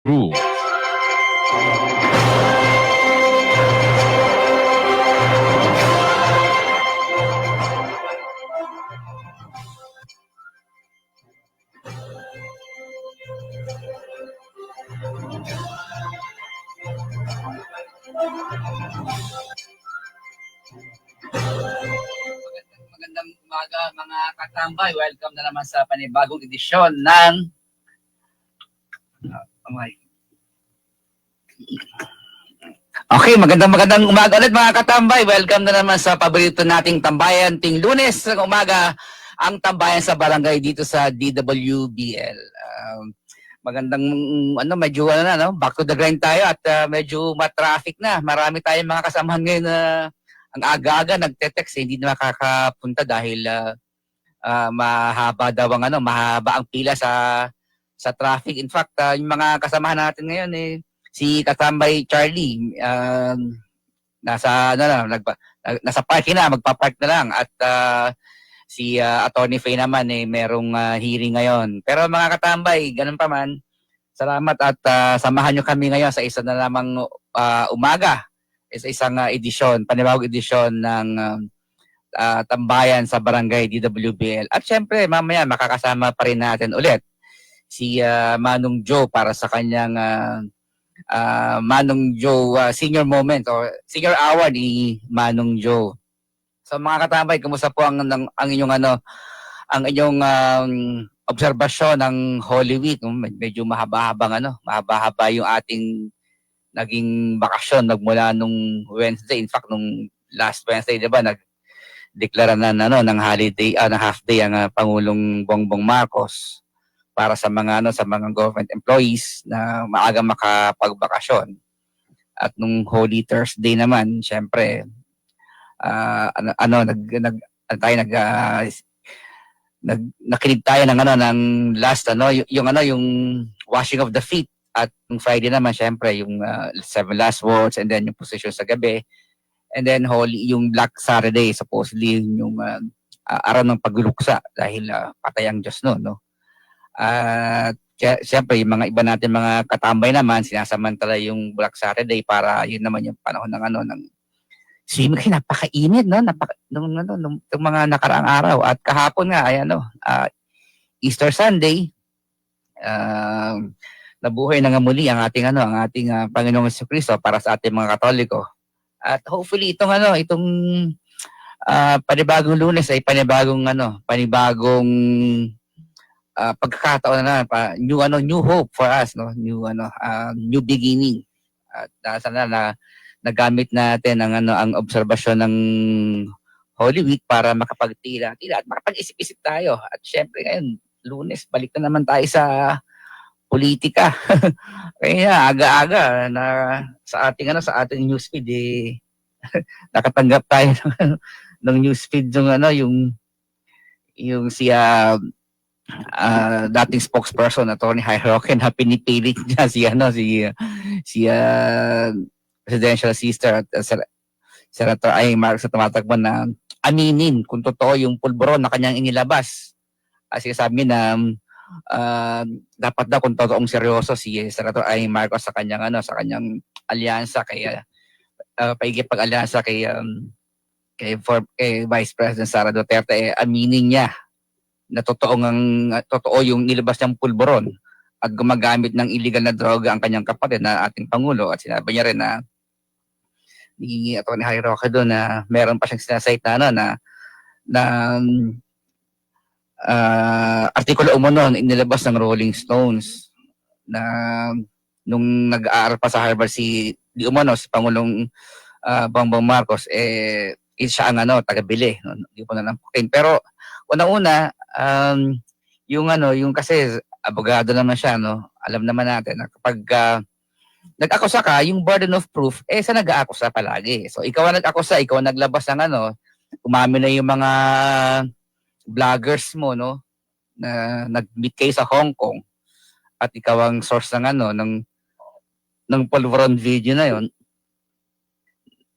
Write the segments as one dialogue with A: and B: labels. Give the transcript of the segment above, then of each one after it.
A: Rule.
B: Magandang umaga mga katambay. Welcome na naman sa panibagong edisyon ng Okay, magandang umaga ulit mga katambay. Welcome na naman sa paborito nating tambayan ting Lunes ng umaga, ang tambayan sa barangay dito sa DWBL. Magandang medyo back to the grind tayo at medyo matraffic na. Marami tayong mga kasamahan ngayon na ang aga-aga nagte-text, hindi na makakapunta dahil mahaba daw mahaba ang pila sa traffic. In fact, yung mga kasamahan natin ngayon si Katambay Charlie nasa nasa parking na, magpa-park na lang, at si Attorney Faye naman merong hearing ngayon. Pero mga katambay, ganun pa man, salamat at samahan nyo kami ngayon sa isa na lamang umaga, sa isang panibagong edisyon ng tambayan sa barangay DWBL. At syempre, mamaya makakasama pa rin natin ulit si Manong Joe para sa kanyang Manong Joe senior moment or senior hour ni Manong Joe. So mga katambay, kumusta po ang inyong ang inyong obserbasyon ng Holy Week? Medyo mahaba-haba yung ating naging bakasyon nagmula nung Wednesday. In fact, nung last Wednesday, 'di ba, nagdeklara na ng holiday, ng half day ang Pangulong Bongbong Marcos para sa mga government employees na maaga makapagbakasyon. At nung Holy Thursday naman, syempre nakinig tayo ng last yung washing of the feet, at nung Friday naman syempre yung 7 last words, and then yung procession sa gabi, and then Holy, yung Black Saturday, supposedly yung araw ng pagluksa dahil patay ang Diyos no. At siyempre yung mga iba natin mga katambay naman sinasamantala yung Black Saturday para yun naman yung panahon ng swimming. Napakainit nung mga nakaraang araw. At kahapon nga ay Easter Sunday, nabuhay na nga muli ang ating Panginoong Jesucristo para sa ating mga Katoliko. At hopefully itong panibagong Lunes ay panibagong pagkakataon na new hope for us, new beginning. At sana na nagamit natin ang obserbasyon ng Holy Week para makapagtila at makapag-isip-isip tayo. At syempre ngayon, Lunes, balik na naman tayo sa politika. Kaya aga-aga na sa ating newsfeed nakatanggap tayo ng newsfeed yung siya dating spokesperson Attorney Roque na pinipilit niya si presidential sister at Senator Amy Marcos sa tumatakbo na aminin kung totoo yung pulburon na kanyang inilabas. Kasi sabi na dapat daw kung totoong seryoso si Senator Amy Marcos sa kanyang alyansa kay paigipag-alyansa kay Vice President Sara Duterte, aminin niya na totoo yung nilabas niyang pulburon at gumagamit ng illegal na droga ang kanyang kapatid na ating Pangulo. At sinabi niya rin na ni Atty. Roque doon na meron pa siyang sinasite na artikulo umano inilabas ng Rolling Stones na nung nag-aaral pa sa Harvard si Pangulong Bongbong Marcos, siya ang taga-bili. Hindi ko na lang pukin. Pero una-una, yung kasi abogado naman siya, alam naman natin na kapag nag-akusa ka, yung burden of proof, sa nag-aakusa palagi. So, ikaw ang nag-akusa, ikaw ang naglabas ng umamin na yung mga vloggers mo, na nag-meet kayo sa Hong Kong, at ikaw ang source ng pulveron video na yon,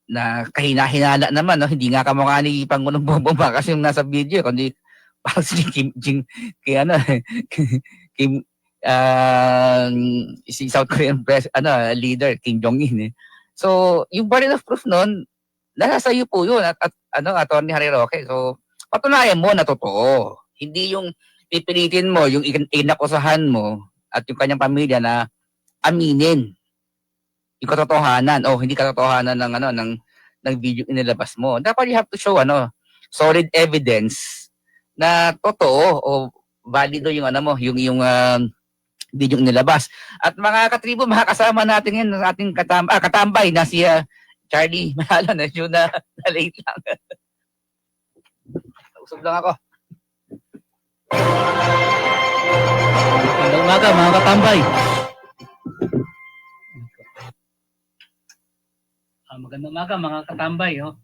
B: na kahina-hinala naman, hindi nga kamukha ni Pangulong Bongbong kasi yung nasa video, kundi parang si Kim si South Korean leader Kim Jong-un eh. So, yung burden of proof noon, nasa iyo po yun at Attorney Harry Roque. So, patunayan mo na totoo. Hindi yung pipilitin mo yung inakusahan mo at yung kanyang pamilya na aminin yung katotohanan o hindi katotohanan ng video inilabas mo. Dapat you have to show solid evidence na totoo o valido yung yung video nilabas. At mga katribo, makakasama natin ngayon ng ating katambay na si Charlie Manalo na yun na late lang. Usap lang ako.
A: Magandang umaga mga katambay. Magandang umaga mga katambay. Oh.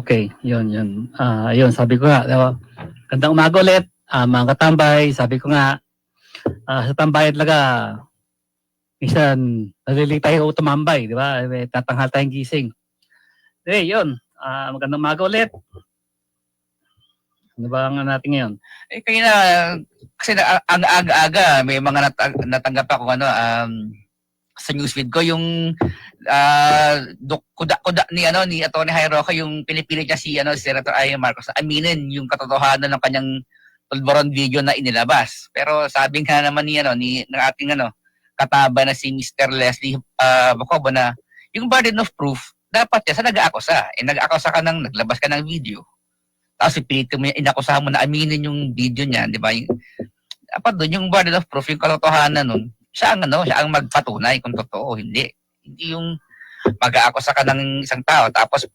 A: Okay. Yun. Yun, sabi ko nga. Gandang umaga ulit, mga katambay. Sabi ko nga, sa tambay talaga, minsan, nalilita tayo tumambay, di ba? Tatanghal tayong gising. Yun. Magandang umaga ulit. Ano ba ang natin ngayon?
B: Kaya na, kasi ang aga-aga, may mga natanggap ako sa newsfeed ko yung kuda ni Atty. Harry Roque, yung pinipilit niya si Senator Amy Marcos aminin yung katotohanan ng kanyang tulboron video na inilabas. Pero sabi nga naman ng ating kataba na si Mr. Leslie Bacobo na yung burden of proof dapat yan sa nag-aakusa. Nag-aakusa ka naglabas ka ng video. Tapos ipilit mo inakusahan mo na aminin yung video niya, di ba? Dapat doon yung burden of proof, yung katotohanan nun, siya ang magpatunay kung totoo o hindi. Hindi yung mag-aakusa ka ng isang tao tapos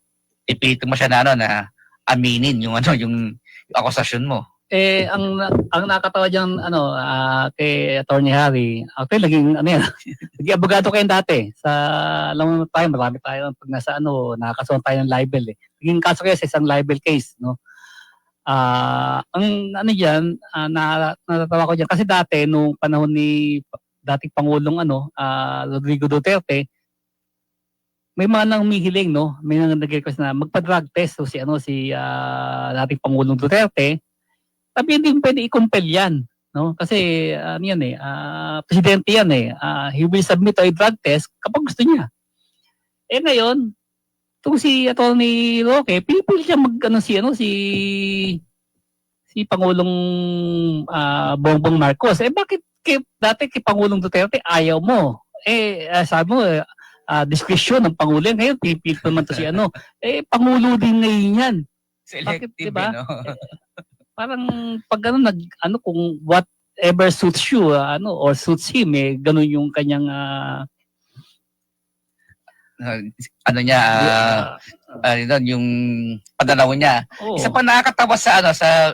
B: ipilitin mo siya na aminin yung yung akusasyon mo.
A: Ang nakakatawa diyan kay Attorney Harry, actually naging naging abogado kayo dati. Alam mo tayo, marami tayo pag nasa nakakasuhan tayo ng libel eh. Naging kaso kayo sa isang libel case, no? Ang diyan, natatawa ko diyan kasi dati nung panahon ni dating Pangulong Rodrigo Duterte, may mga nang humihiling, no? May nang nag-request na magpa-drug test si dating Pangulong Duterte. Sabi hindi pwede i-compel yan, no? Kasi presidente yan eh. He will submit a drug test kapag gusto niya. Ngayon, itong si Atty. Roque, pipilit siya si Pangulong Bongbong Marcos. Bakit dati kay Pangulong Duterte ayaw mo? Sabi mo, diskresyon ng Pangulo. Ngayon, pipilit naman to si Pangulo din ngayon yan.
B: Selective,
A: bakit, diba?
B: Parang
A: pag kung whatever suits you, or suits him, ganun yung kanyang
B: yung padalaw niya.
A: Oh.
B: Isa pa nakakatawa sa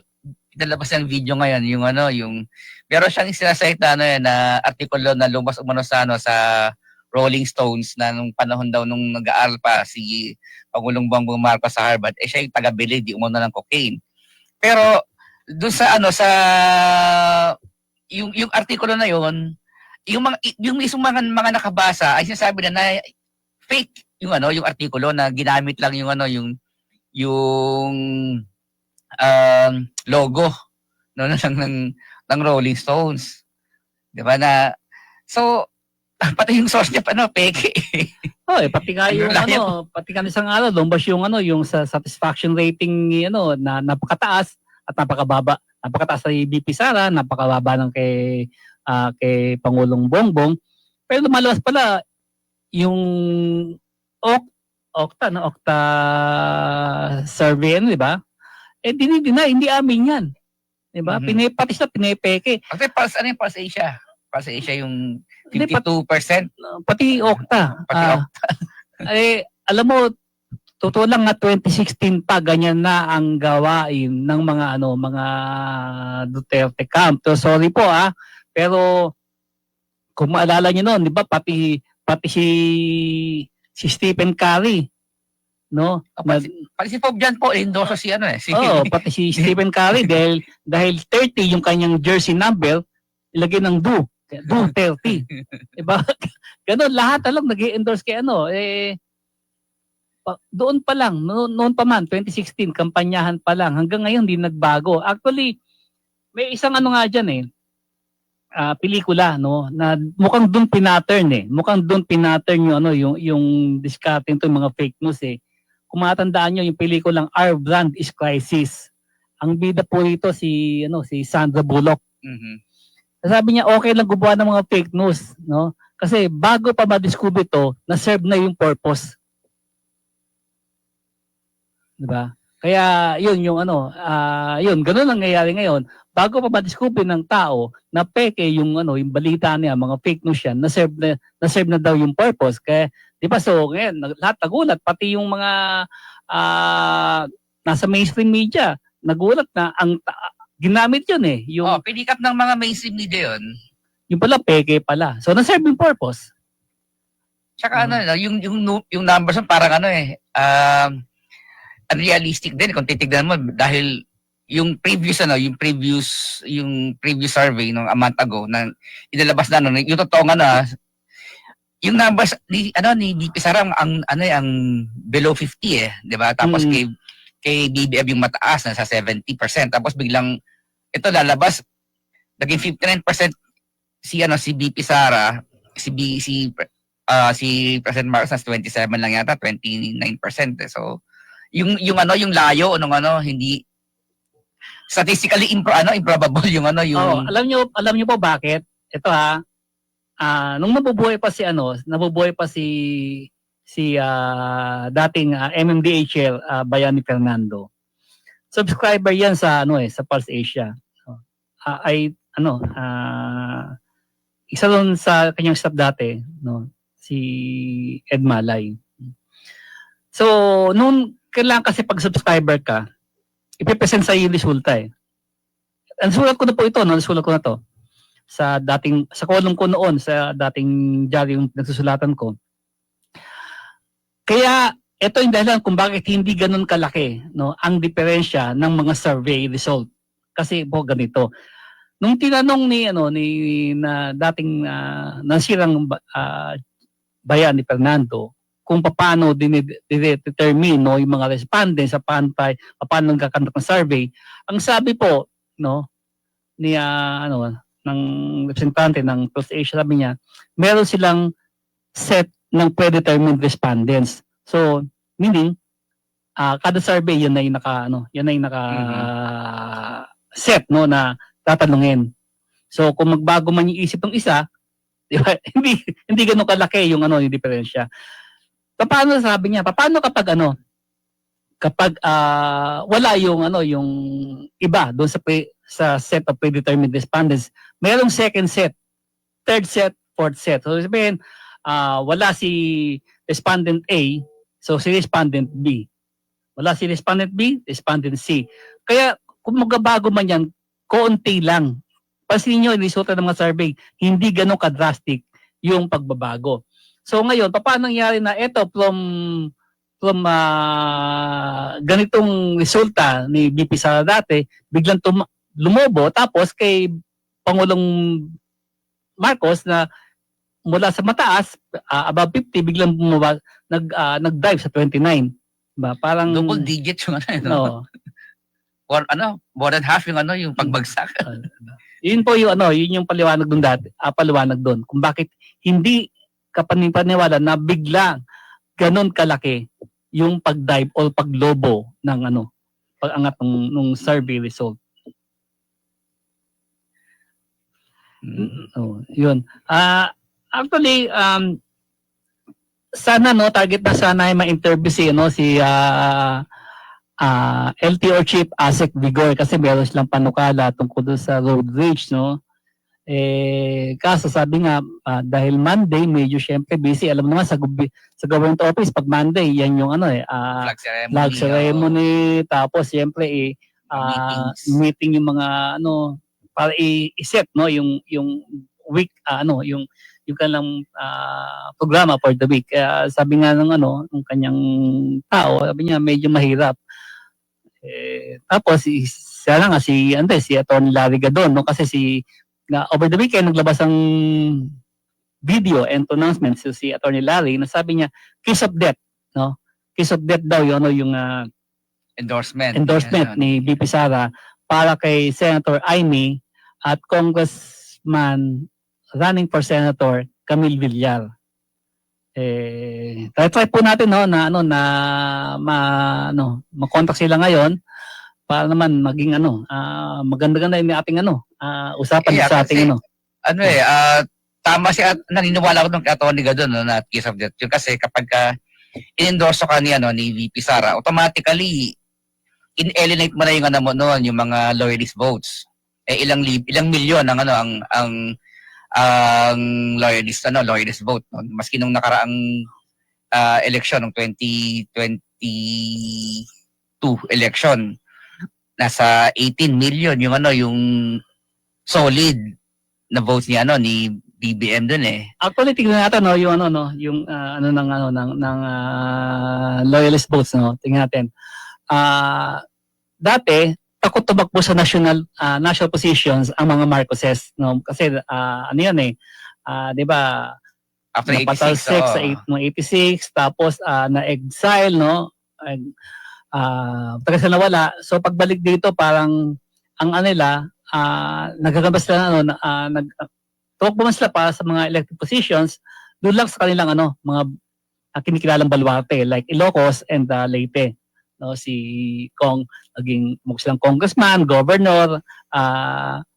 B: pinalabas ng video ngayon, yung meron siyang sinasalita na artikulo na lumabas umano sa Rolling Stones na nung panahon daw nung nag-aaral pa si Pangulong Bongbong Marcos sa Harvard, siya yung taga-bili, di umano ng cocaine. Pero doon sa yung artikulo na yon, yung mismong mga nakabasa ay sinasabi na fake yung artikulo na ginamit lang yung logo ng Rolling Stones. 'Di ba na so pati yung source niya peke.
A: Pati nga yung pati nga isang lumabas yung sa satisfaction rating na napakataas at napakababa. Napakataas sa BP Sara, napakababa ng kay Pangulong Bongbong. Pero lumalabas pala yung Okta survey, di ba? Hindi amin yan. Di ba?
B: Mm-hmm.
A: Pinepeke.
B: Kasi yung Pulse Asia? Pulse Asia yung 52%.
A: Pati Okta. Alam mo, totoo lang na 2016 pa ganyan na ang gawain ng mga Duterte camp. So, sorry po pero kung maalala niyo noon, 'di ba, pati si Stephen Curry, no?
B: Pati si Pope John po endorso
A: pati si Stephen Curry dahil 30 yung kanyang jersey number, ilagay ng do. Duterte. Diba? Ganun, lahat alam, nag-endorse kay ano, doon pa lang, noon pa man, 2016, kampanyahan pa lang, hanggang ngayon hindi nagbago. Actually, may isang ano nga dyan pelikula no na mukhang doon pinattern mukhang doon pinattern yung ano yung discarding to mga fake news kung matandaan niyo yung pelikulang Our Brand is Crisis, ang bida po rito si si Sandra Bullock. Sabi niya okay lang gumawa ng mga fake news no kasi bago pa ma-discover ito na serve na yung purpose, di ba? Kaya yun yung yun ganoon ang nangyayari ngayon. Bago pa ma-discover ng tao na peke yung yung balita niya, mga fake news yan, na-serve na daw yung purpose. Kaya, di ba, so ngayon, lahat nagulat, pati yung mga nasa mainstream media, nagulat na ginamit yun yung
B: pinikap ng mga mainstream media yun.
A: Yung pala, peke pala. So, na-serve yung purpose.
B: Tsaka yung numbers parang unrealistic din kung titignan mo dahil yung previous survey nung a month ago na inilabas na yung totoo yung numbers ni VP Sara ang below 50 di ba? Tapos kay BBM yung mataas na sa 70%. Tapos biglang ito lalabas naging 59% si VP Sara, si President Marcos nas 27 lang yata, 29%. So yung layo hindi statistically improbable yung
A: alam niyo po bakit? Ito nung nabubuhay pa si dating MMDHL Bayani Fernando. Subscriber 'yan sa sa Pulse Asia. Isa doon sa kanyang staff dati, si Ed Malay. So, nung kailangan kasi pag subscriber ka, ipipresent sa yung resulta Nasulat ko na po ito, nasulat ko na to. Sa column ko noon, sa dating diary yung nagsusulatan ko. Kaya, ito yung dahilan kung bakit hindi ganun kalaki ang diferensya ng mga survey result. Kasi po ganito. Nung tinanong ni dating nasirang bayan ni Fernando, kung paano determine yung mga respondents sa paano nagkakandak ng survey, ang sabi po ni ng representante ng Pulse Asia, sabi niya meron silang set ng predetermined respondents. So meaning kada survey yun ay naka set na tatanungin. So kung magbago man yung isip ng isa, di ba? hindi ganoon kalaki yung yung diferensya. Paano sabi niya? Paano kapag kapag wala yung yung iba doon sa set of predetermined respondents, mayroong second set, third set, fourth set. So sabihin, wala si respondent A, so si respondent B. Wala si respondent B, respondent C. Kaya kung magbabago man yan, konti lang. Pansinin niyo yung resulta ng mga survey, hindi ganun ka-drastic yung pagbabago. So ngayon, paano nangyari na ito from ganitong resulta ni VP Sara dati, biglang lumobo, tapos kay Pangulong Marcos na mula sa mataas, above 50, biglang bumaba, nag-dive sa 29. Diba? Parang
B: double digit yung or more than half yung pagbagsak.
A: Yun po yung yun yung paliwanag doon dati, paliwanag doon kung bakit hindi kapanipaniwala na biglang ganon kalaki yung pag-dive o paglobo ng pag-angat ng survey result. Yun. Actually, sana target na sana ay ma-interview si LTO Chief Asek Vigor kasi meron silang panukala tungkol sa road rage kaso sabi nga dahil Monday medyo syempre busy, alam mo naman sa government office pag Monday yan yung flag ceremony, tapos syempre meeting yung mga para i-set yung week yung kanilang programa for the week. Sabi nga ng kanyang tao, sabi niya medyo mahirap. Tapos sana nga si Atty. Larry Gadon kasi si over the weekend, naglabas ang video and announcement si Attorney Larry na sabi niya, kiss of death, no? Kiss of death daw yun, no, yung
B: Endorsement.
A: endorsement
B: Yan,
A: ni VP Sara para kay Senator Amy at Congressman running for Senator Camille Villar. Try po natin no na ma-contact sila ngayon para naman maging maganda-ganda yung ating usapan sa ating
B: tama siya, naniniwala ko nung Atty. Gadon no, na kiss of death. Yung kasi kapag in-endorse ka ni VP Sara, automatically in-eliminate mo na yung yung mga loyalist votes. Ilang milyon ang loyalist vote no? Maski nung nakaraang election ng 2022 election, nasa 18 million yung solid na votes ni BBM dun eh.
A: Actually tingnan natin yung loyalist votes tingnan natin. Dati takot tumakbo sa national positions ang mga Marcoses kasi di ba
B: after
A: 86 sa 86 tapos na-exile taga sa nawala, so pagbalik dito parang ang nagagambas sila tumakbo man sila pa sa mga elected positions doon lang sa kanilang mga kinikilalang baluarte like Ilocos and Leyte. Si Kong naging silang congressman, governor,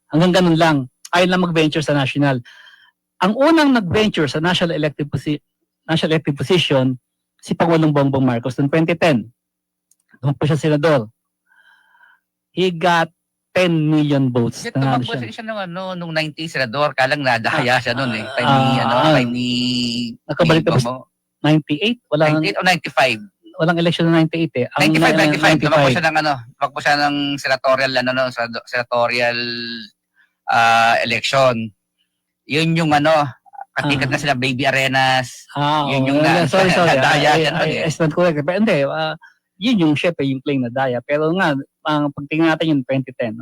A: hanggang ganun lang. Ayaw lang mag-venture sa national. Ang unang nag-venture sa national elective position, si Pangulong Bongbong Marcos noong 2010. Doon po siya senador. He got 10 million votes.
B: Tumakbo siya nung 90 senador, kalang nadahaya siya noon eh. Time ni
A: nakabalik tapos 98?
B: 98 o 95?
A: Walang election na 98 eh.
B: 95. Tumakbo siya ng senatorial senatorial election. Yun yung katikat na sila Baby Arenas. Yun yung
A: sorry.
B: nadaya siya nun
A: It's not correct. Pero hindi, yun yung syempre yung claim na daya. Pero nga, ang pagtingin natin yung 2010.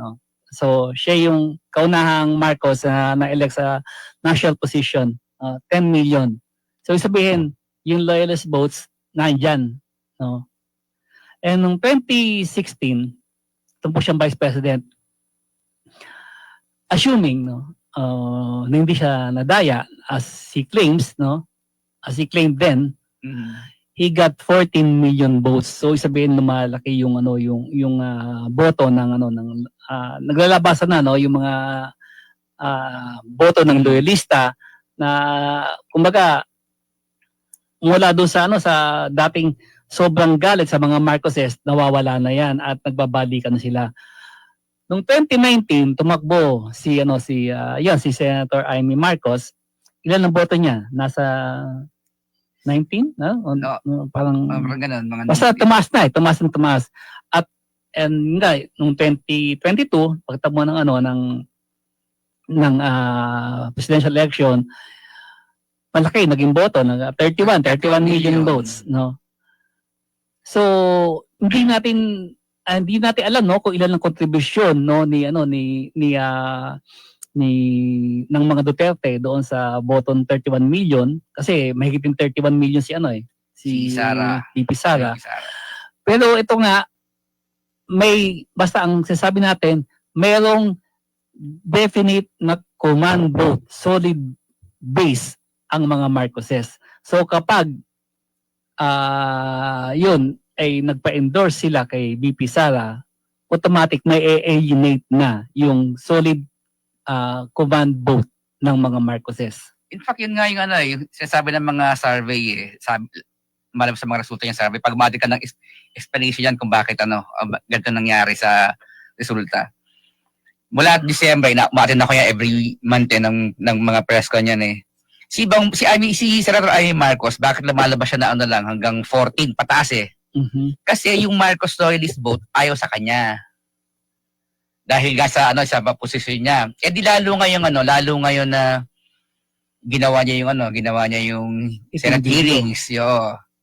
A: So, siya yung kaunahang Marcos na na-elect sa national position. 10 million. So, sabihin, yung loyalist votes, nandyan. And noong 2016, ito po siyang Vice President, assuming na hindi siya nadaya as he claims, as he claimed then, he got 14 million votes. So isabihin lumalaki yung boto ng naglalabasan na yung mga boto ng loyalista na kumbaga mula doon sa dating sobrang galit sa mga Marcoses, nawawala na yan at nagbabalikan na sila. Noong 2019, tumakbo si Senator Amy Marcos. Ilan ang boto niya? Nasa 19? Parang
B: ganun,
A: basta tumaas na tumaas. At noong 2022, pagtamo ng presidential election, malaki naging boto, 31 million votes, So, hindi natin alam kung ilan ang kontribusyon ng mga Duterte doon sa boto ng 31 million kasi mahigit yung 31 million si
B: Sara.
A: VP Sara. Pero ito nga basta ang sinasabi natin, mayroong definite na command vote, solid base ang mga Marcoses. So kapag yun ay nagpa-endorse sila kay VP Sara, automatic may alienate na yung solid command vote ng mga Marcoses.
B: In fact, yun nga yung sinasabi ng mga survey malab sa mga resulta ng survey, pag mati ka ng explanation yan kung bakit ganito nangyari sa resulta. Mula December, umatin ako yan every month ng mga press ko niyan eh. Si Senator Amy Marcos, bakit lumalabas siya na lang hanggang 14 pataas eh? Kasi yung Marcos loyalist vote ayaw sa kanya. Dahil nga sa posisyon niya. Di lalo ngayon na ginawa niya yung Senate hearings,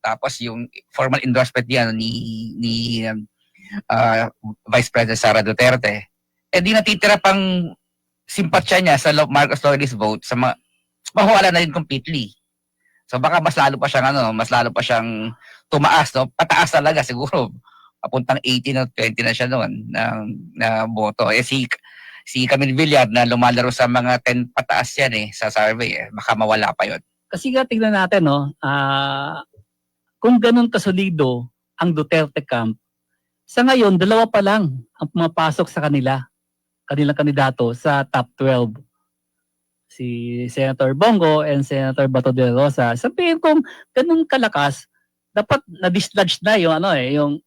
B: tapos yung formal endorsement niya ni Vice President Sara Duterte. Di natitira pang simpatsya niya sa Marcos Lourdes vote sa mawala na din completely. So baka mas lalo pa siyang mas lalo pa siyang tumaas, no? Pataas talaga siguro. Papuntang 18 o 20 na siya noon na boto. Si Camille Villar na lumalaro sa mga 10 pataas yan sa survey, baka mawala pa yon.
A: Kasi nga tingnan natin, no, kung ganun kasolido ang Duterte camp, sa ngayon, 2 pa lang ang pumapasok sa kanilang kandidato sa top 12. Si Senator Bongo and Senator Bato de la Rosa. Sabihin kung ganun kalakas, dapat na-dislodge na yung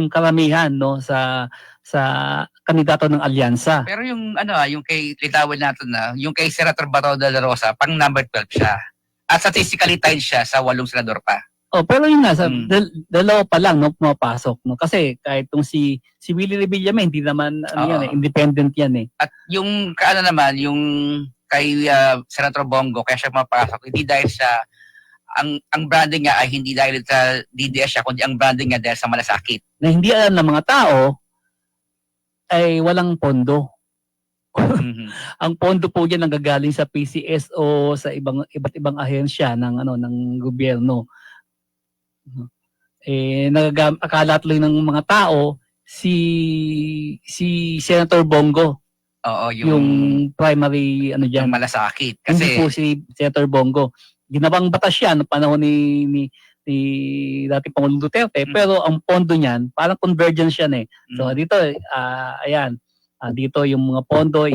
A: karamihan, no, sa kandidato ng alyansa.
B: Pero yung yung kay litawin natin yung kay Senator Bato de la Rosa, pang number 12 siya. At statistically tied siya sa 8 senador pa.
A: Oh, pero yun nga, 2 pa lang, no, pumapasok, no. Kasi kahit tong si Willie Revilla, hindi naman independent yan .
B: At yung naman, yung kay Senator Bongo, kaya siya pumapasok, hindi dahil sa ang branding niya ay hindi dahil sa DDS siya, kundi ang branding niya dahil sa malasakit.
A: Na hindi alam ng mga tao ay walang pondo. Ang pondo po diyan nanggagaling sa PCSO, sa iba't ibang ahensya ng gobyerno. Akala tuloy ng mga tao si Senator Bongo.
B: Oo,
A: yung primary diyan.
B: Yung malasakit.
A: Kasi hindi po si Senator Bongo. Ginawang batas yan noong panahon ni dating Pangulong Duterte, pero ang pondo niyan parang convergence yan . So dito ayan, dito yung mga pondo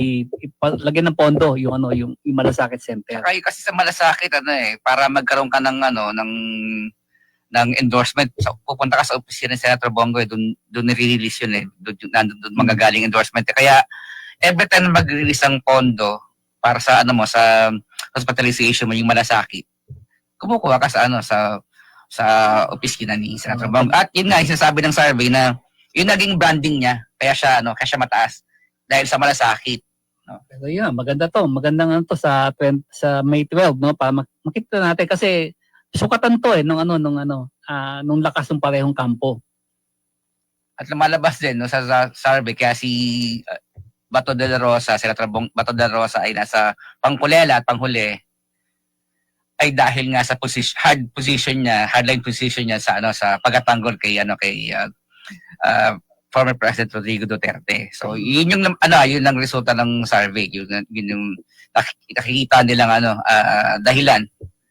A: lagyan ng pondo yung Malasakit Center.
B: Kaya kasi sa Malasakit para magkaroon ka ng endorsement, pupunta ka sa opisina ni Senator Bongo, doon nire-release yun doon magagaling endorsement. Kaya every time mag-release ang pondo para sa sa hospitalization mo yung Malasakit, kumukuha ka sa opisina ni Senator Bongo. At yun nga, sinasabi ng survey na yung naging branding niya, kaya siya mataas dahil sa Malasakit. No?
A: Pero yun, maganda to. Magandang sa May 12, no, para makita natin kasi sukatan to nung lakas ng parehong kampo.
B: At lumalabas din sa survey kaya si Bato de la Rosa, Senator Bato de la Rosa ay nasa pangkulela at panghuli ay dahil nga sa hardline position niya sa pagtatanggol kay former President Rodrigo Duterte. So yun yung yun ang resulta ng survey, yun yung nakikita nilang dahilan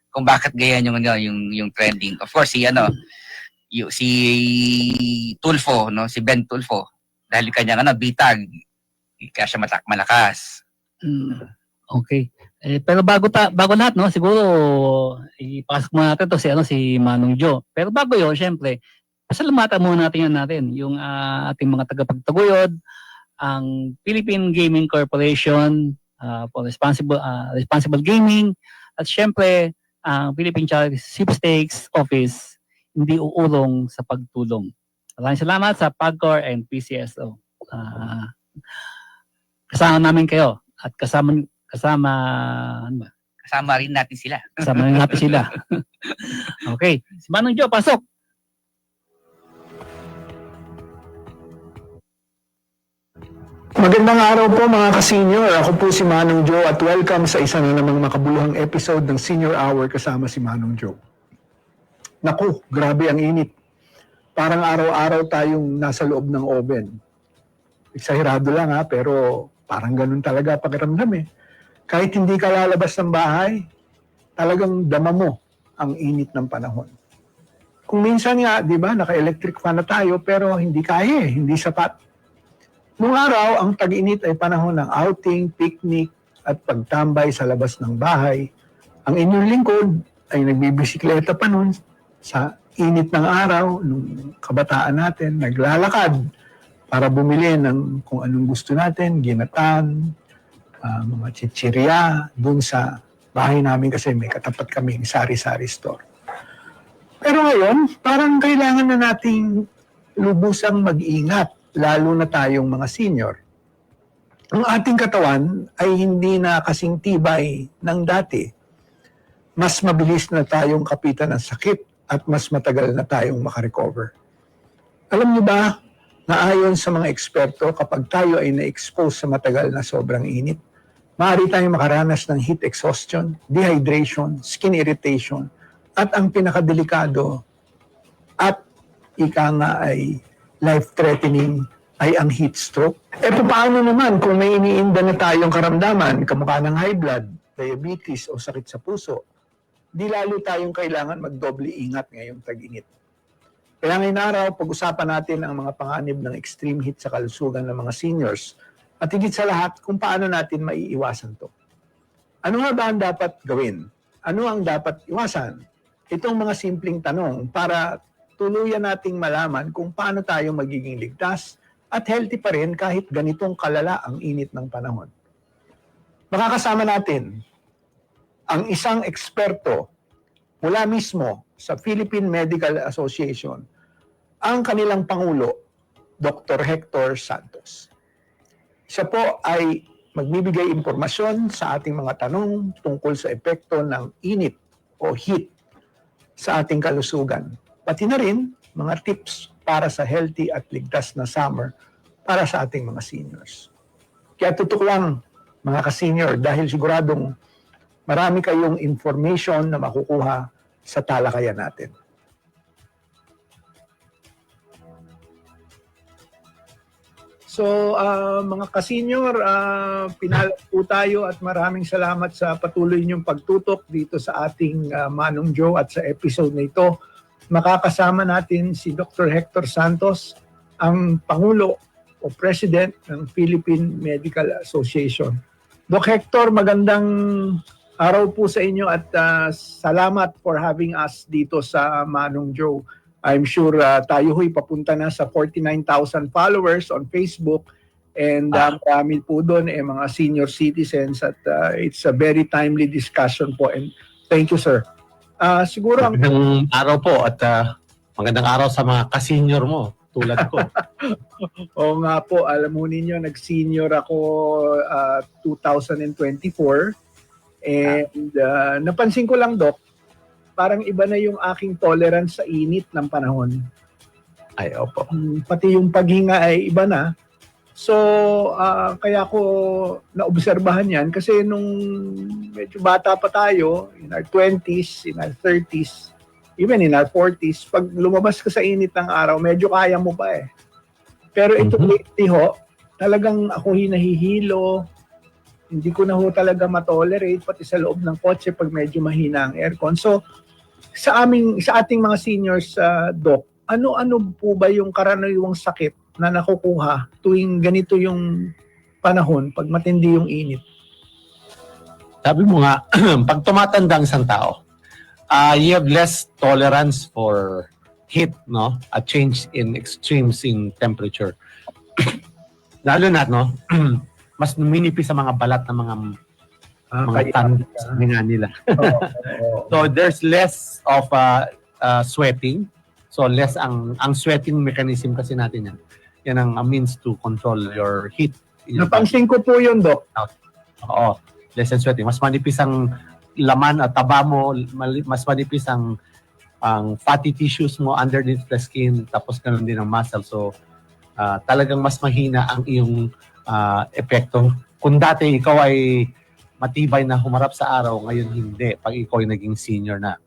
B: kung bakit ganyan yung trending. Of course si Tulfo, si Ben Tulfo, dahil kanyang bitag, kaya siya malakas.
A: Okay. Pero bago lahat, no, siguro ipasok muna natin to si Manong Joe. Pero bago 'yon, syempre, pasalamatan muna natin yung ating mga tagapagtaguyod, ang Philippine Gaming Corporation for responsible gaming, at syempre ang Philippine Charity Sweepstakes Office, hindi uurong sa pagtulong. Maraming salamat sa PAGCOR and PCSO. Kasama namin kayo at kasama
B: rin natin sila.
A: Kasama rin natin sila. Okay. Si Manong Joe, pasok.
C: Magandang araw po mga ka-senior. Ako po si Manong Joe at welcome sa isa na namang makabuluhang episode ng Senior Hour kasama si Manong Joe. Naku, grabe ang init. Parang araw-araw tayong nasa loob ng oven. Eksahirado lang pero parang ganun talaga pakiramdam . Kahit hindi ka lalabas ng bahay, talagang dama mo ang init ng panahon. Kung minsan nga, di ba, naka-electric fan na tayo pero hindi kaya hindi sapat. Noong araw, ang tag-init ay panahon ng outing, picnic, at pagtambay sa labas ng bahay. Ang inyong lingkod ay nagbibisikleta pa noon sa init ng araw, nung kabataan natin, naglalakad para bumili ng kung anong gusto natin, ginatan, mga chichirya, dun sa bahay namin kasi may katapat kaming sari-sari store. Pero ngayon, parang kailangan na nating lubusang mag-ingat, lalo na tayong mga senior. Ang ating katawan ay hindi na kasing tibay ng dati. Mas mabilis na tayong kapitan ng sakit at mas matagal na tayong makarecover. Alam niyo ba, na ayon sa mga eksperto, kapag tayo ay na-expose sa matagal na sobrang init, maaari tayong makaranas ng heat exhaustion, dehydration, skin irritation, at ang pinakadelikado at ika nga ay life-threatening ay ang heat stroke. E paano naman kung may iniinda na tayong karamdaman, kamukha ng high blood, diabetes o sakit sa puso, di lalo tayong kailangan magdoble ingat ngayong tag-init. Kaya ngayong araw, pag-usapan natin ang mga panganib ng extreme heat sa kalusugan ng mga seniors at higit sa lahat kung paano natin maiiwasan to. Ano nga ba ang dapat gawin? Ano ang dapat iwasan? Itong mga simpleng tanong para tuluyan nating malaman kung paano tayo magiging ligtas at healthy pa rin kahit ganitong kalala ang init ng panahon. Makakasama natin ang isang eksperto mula mismo sa Philippine Medical Association, ang kanilang Pangulo, Dr. Hector Santos. Siya po ay magbibigay impormasyon sa ating mga tanong tungkol sa epekto ng init o heat sa ating kalusugan. Pati na rin mga tips para sa healthy at ligtas na summer para sa ating mga seniors. Kaya tutok lang mga ka-senior dahil siguradong marami kayong information na makukuha sa talakayan natin. So, mga ka-senior, pinalad po tayo at maraming salamat sa patuloy niyong pagtutok dito sa ating Manong Joe at sa episode na ito. Makakasama natin si Dr. Hector Santos, ang Pangulo o President ng Philippine Medical Association. Doc Hector, magandang araw po sa inyo at salamat for having us dito sa Manong Joe. I'm sure tayo ho'y papunta na sa 49,000 followers on Facebook and marami po doon mga senior citizens at it's a very timely discussion po and thank you sir. Siguro
D: magandang araw po at magandang araw sa mga ka-senior mo tulad ko.
C: Oo nga po, alam mo ninyo, nag-senior ako 2024 and napansin ko lang, Doc, parang iba na yung aking tolerance sa init ng panahon.
D: Ay, opo.
C: Pati yung paghinga ay iba na. So, kaya ko naobserbahan yan kasi nung medyo bata pa tayo, in our 20s, in our 30s, even in our 40s, pag lumabas ka sa init ng araw, medyo kaya mo pa eh. Pero ito lately ho, talagang ako hinahihilo, hindi ko na ho talaga matolerate pati sa loob ng kotse pag medyo mahina ang aircon. So, sa ating mga seniors, Doc, ano po ba yung karaniwang sakit na nakukuha tuwing ganito yung panahon pag matindi yung init?
D: Sabi mo nga, pag tumatanda ang isang tao, you have less tolerance for heat, no? A change in extremes in temperature. Lalo na, no? Mas numinipis sa mga balat ng mga tan sa nga nila. So there's less of sweating. So less ang sweating mechanism kasi natin yan. Yan ang means to control your heat.
C: Napansin ko po yun, Doc.
D: Oo, less and sweating. Mas manipis ang laman at taba mo, mas manipis ang fatty tissues mo underneath the skin, tapos ganoon din ang muscle. So talagang mas mahina ang iyong epekto. Kung dati ikaw ay matibay na humarap sa araw, ngayon hindi, pag ikaw ay naging senior na.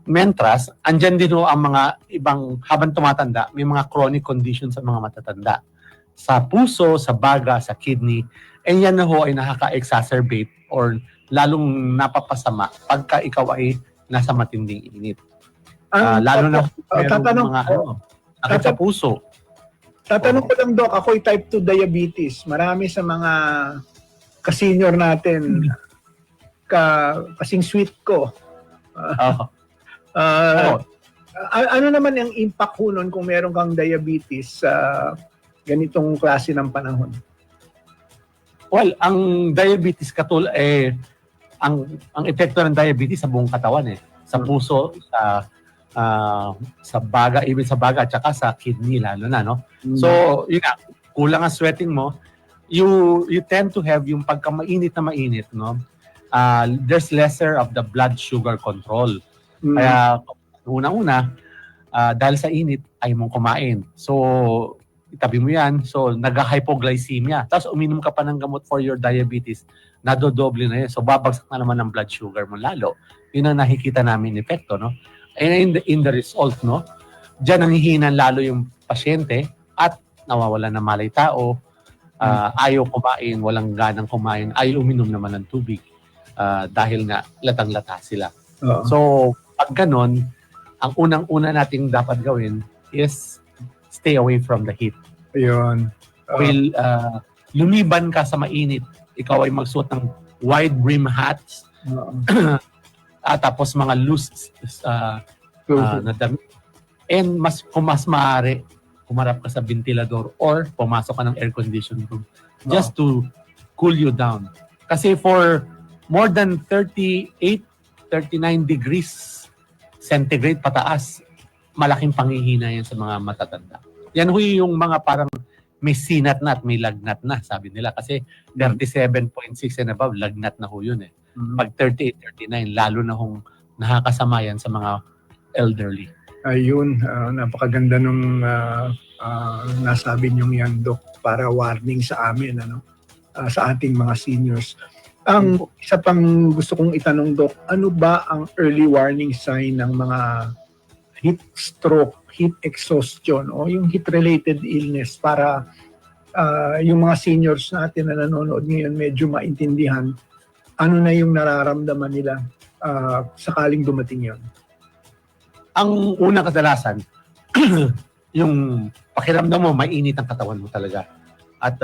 D: Mentras, andyan din ang mga ibang, habang tumatanda, may mga chronic conditions sa mga matatanda. Sa puso, sa baga, sa kidney, yan na ho ay nakaka-exacerbate or lalong napapasama pagka ikaw ay nasa matinding init. Lalo na mga sakit sa puso.
C: Tatanong ko lang, Doc, ako'y type 2 diabetes. Marami sa mga ka-senior natin, kasing sweet ko. Ano naman ang impact ho nun kung meron kang diabetes sa ganitong klase ng panahon?
D: Well, ang diabetes ang epekto ng diabetes sa buong katawan sa puso, sa baga, even sa baga at saka sa kidney lalo na, no? So, yun nga, kulang ang sweating mo, you tend to have yung pagka mainit na mainit, no? There's lesser of the blood sugar control. Kaya unang-una, dahil sa init ay mong kumain. So, itabi mo yan. So, nag-hypoglycemia. Tapos, uminom ka pa ng gamot for your diabetes, nadodoble na yun. So, babagsak na naman ang blood sugar mo lalo. Yun ang nakikita namin epekto, no? And in the result, no? Diyan nangihinan lalo yung pasyente at nawawala ng malay tao, ayaw kumain, walang ganang kumain, ayaw uminom naman ng tubig dahil nga latang-lata sila.
C: Oo.
D: So, pag ganon, ang unang-una nating dapat gawin is stay away from the heat.
C: Ayun.
D: Will lumiban ka sa mainit, ikaw ay magsuot ng wide brim hats, tapos mga loose na damit. And kung mas maaari, humarap ka sa ventilador or pumasok ka ng air conditioning room just to cool you down. Kasi for more than 38, 39 degrees centigrade pataas, malaking panghihina yan sa mga matatanda. Yan huy yung mga parang may sinat na at may lagnat na, sabi nila. Kasi 37.6 and above, lagnat na ho yun eh. Pag 38, 39, lalo na hong nakakasama yan sa mga elderly.
C: Ayun, napakaganda nung nasabi niyong yan, Doc, para warning sa amin, sa ating mga seniors. Ang isa pang gusto kong itanong, Doc, ano ba ang early warning sign ng mga heat stroke, heat exhaustion, o yung heat-related illness para yung mga seniors natin na nanonood ngayon medyo maintindihan ano na yung nararamdaman nila sakaling dumating yon?
D: Ang unang kadalasan, yung pakiramdam mo, mainit ang katawan mo talaga. At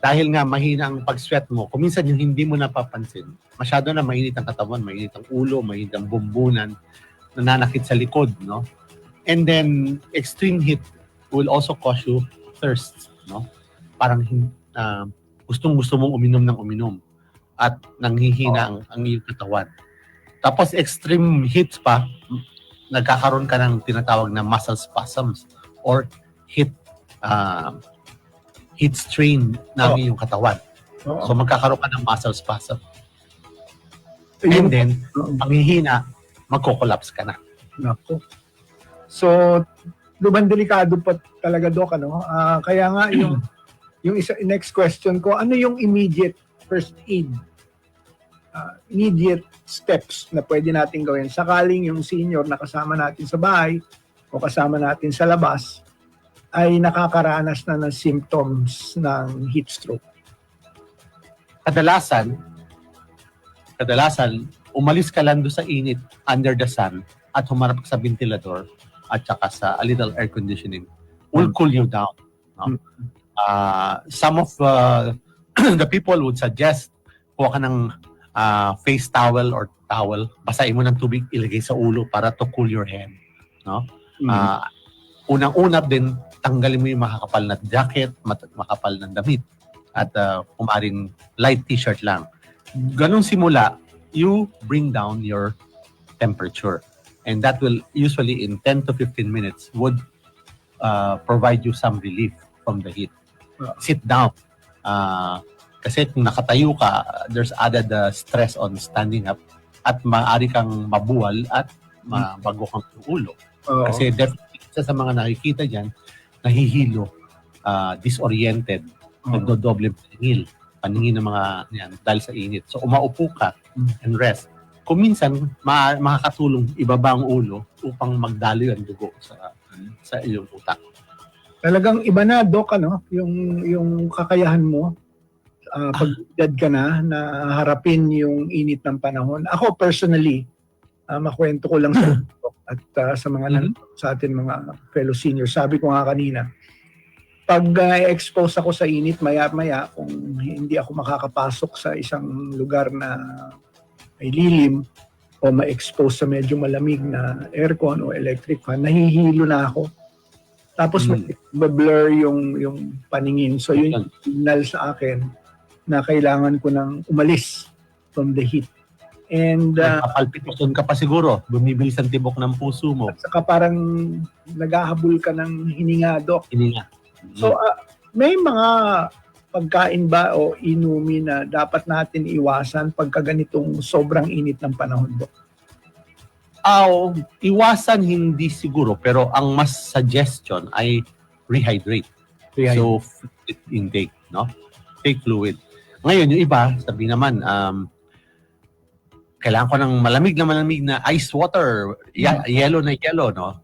D: dahil nga mahina ang pag-sweat mo, kuminsan yung hindi mo napapansin, masyado na mainit ang katawan, mainit ang ulo, mainit ang bumbunan, nananakit sa likod, no? And then, extreme heat will also cause you thirst, no? Parang gustong-gusto mong uminom ng uminom at nanghihina ang iyong katawan. Tapos, extreme heat pa, nagkakaroon ka ng tinatawag na muscle spasms or heat strain ng iyong katawan. So magkakaroon ka ng muscle spasm. And then, panghihina, magko-collapse ka na.
C: Nako. So, lumang delikado pa talaga, Doc, kaya nga yung next question ko, ano yung immediate first aid? Immediate steps na pwede natin gawin sakaling yung senior na kasama natin sa bahay o kasama natin sa labas ay nakakaranas na ng symptoms ng heat stroke.
D: Kadalasan, umalis ka lang doon sa init under the sun at humarap ka sa ventilador at saka sa a little air conditioning will cool you down. No? Some of the people would suggest kuha ka ng face towel or towel, basahin mo ng tubig, ilagay sa ulo para to cool your head. No? Unang-una din, tanggalin mo yung makakapal na jacket, makapal na damit, at kumaring light t-shirt lang. Ganun simula, you bring down your temperature. And that will usually in 10 to 15 minutes would provide you some relief from the heat. Sit down. Kasi kung nakatayo ka, there's added stress on standing up at maaari kang mabuwal at mabago kang ulo. Kasi definitely sa mga nakikita dyan, nahihilo, disoriented, nagdodoble paningin ng mga yan dahil sa init. So umaupo ka and rest. Kung minsan, makakatulong ibaba ang ulo upang magdaloy ang dugo sa iyong utak.
C: Talagang iba na, Doc, yung kakayahan mo pag edad ka na harapin yung init ng panahon. Ako personally, makwento ko lang sa Doc at sa mga sa atin mga fellow seniors. Sabi ko nga kanina, pag expose ako sa init, maya-maya, kung hindi ako makakapasok sa isang lugar na may lilim o ma-expose sa medyo malamig na aircon o electric fan, nahihilo na ako. Tapos blur yung paningin. So yun yung signal sa akin na kailangan ko nang umalis from the heat. And
D: palpitasyon ka pa siguro, bumibilis ang tibok ng puso mo.
C: At saka parang naghahabol ka ng hininga, Doc.
D: Hininga.
C: So may mga pagkain ba o inumin na dapat natin iwasan pagka ganitong sobrang init ng panahon, Doc?
D: Iwasan hindi siguro, pero ang mas suggestion ay rehydrate.
C: Yeah,
D: So, fluid intake, no? Take fluid. Ngayon, yung iba, sabi naman, kailangan ko ng malamig na ice water, yellow na yellow, no?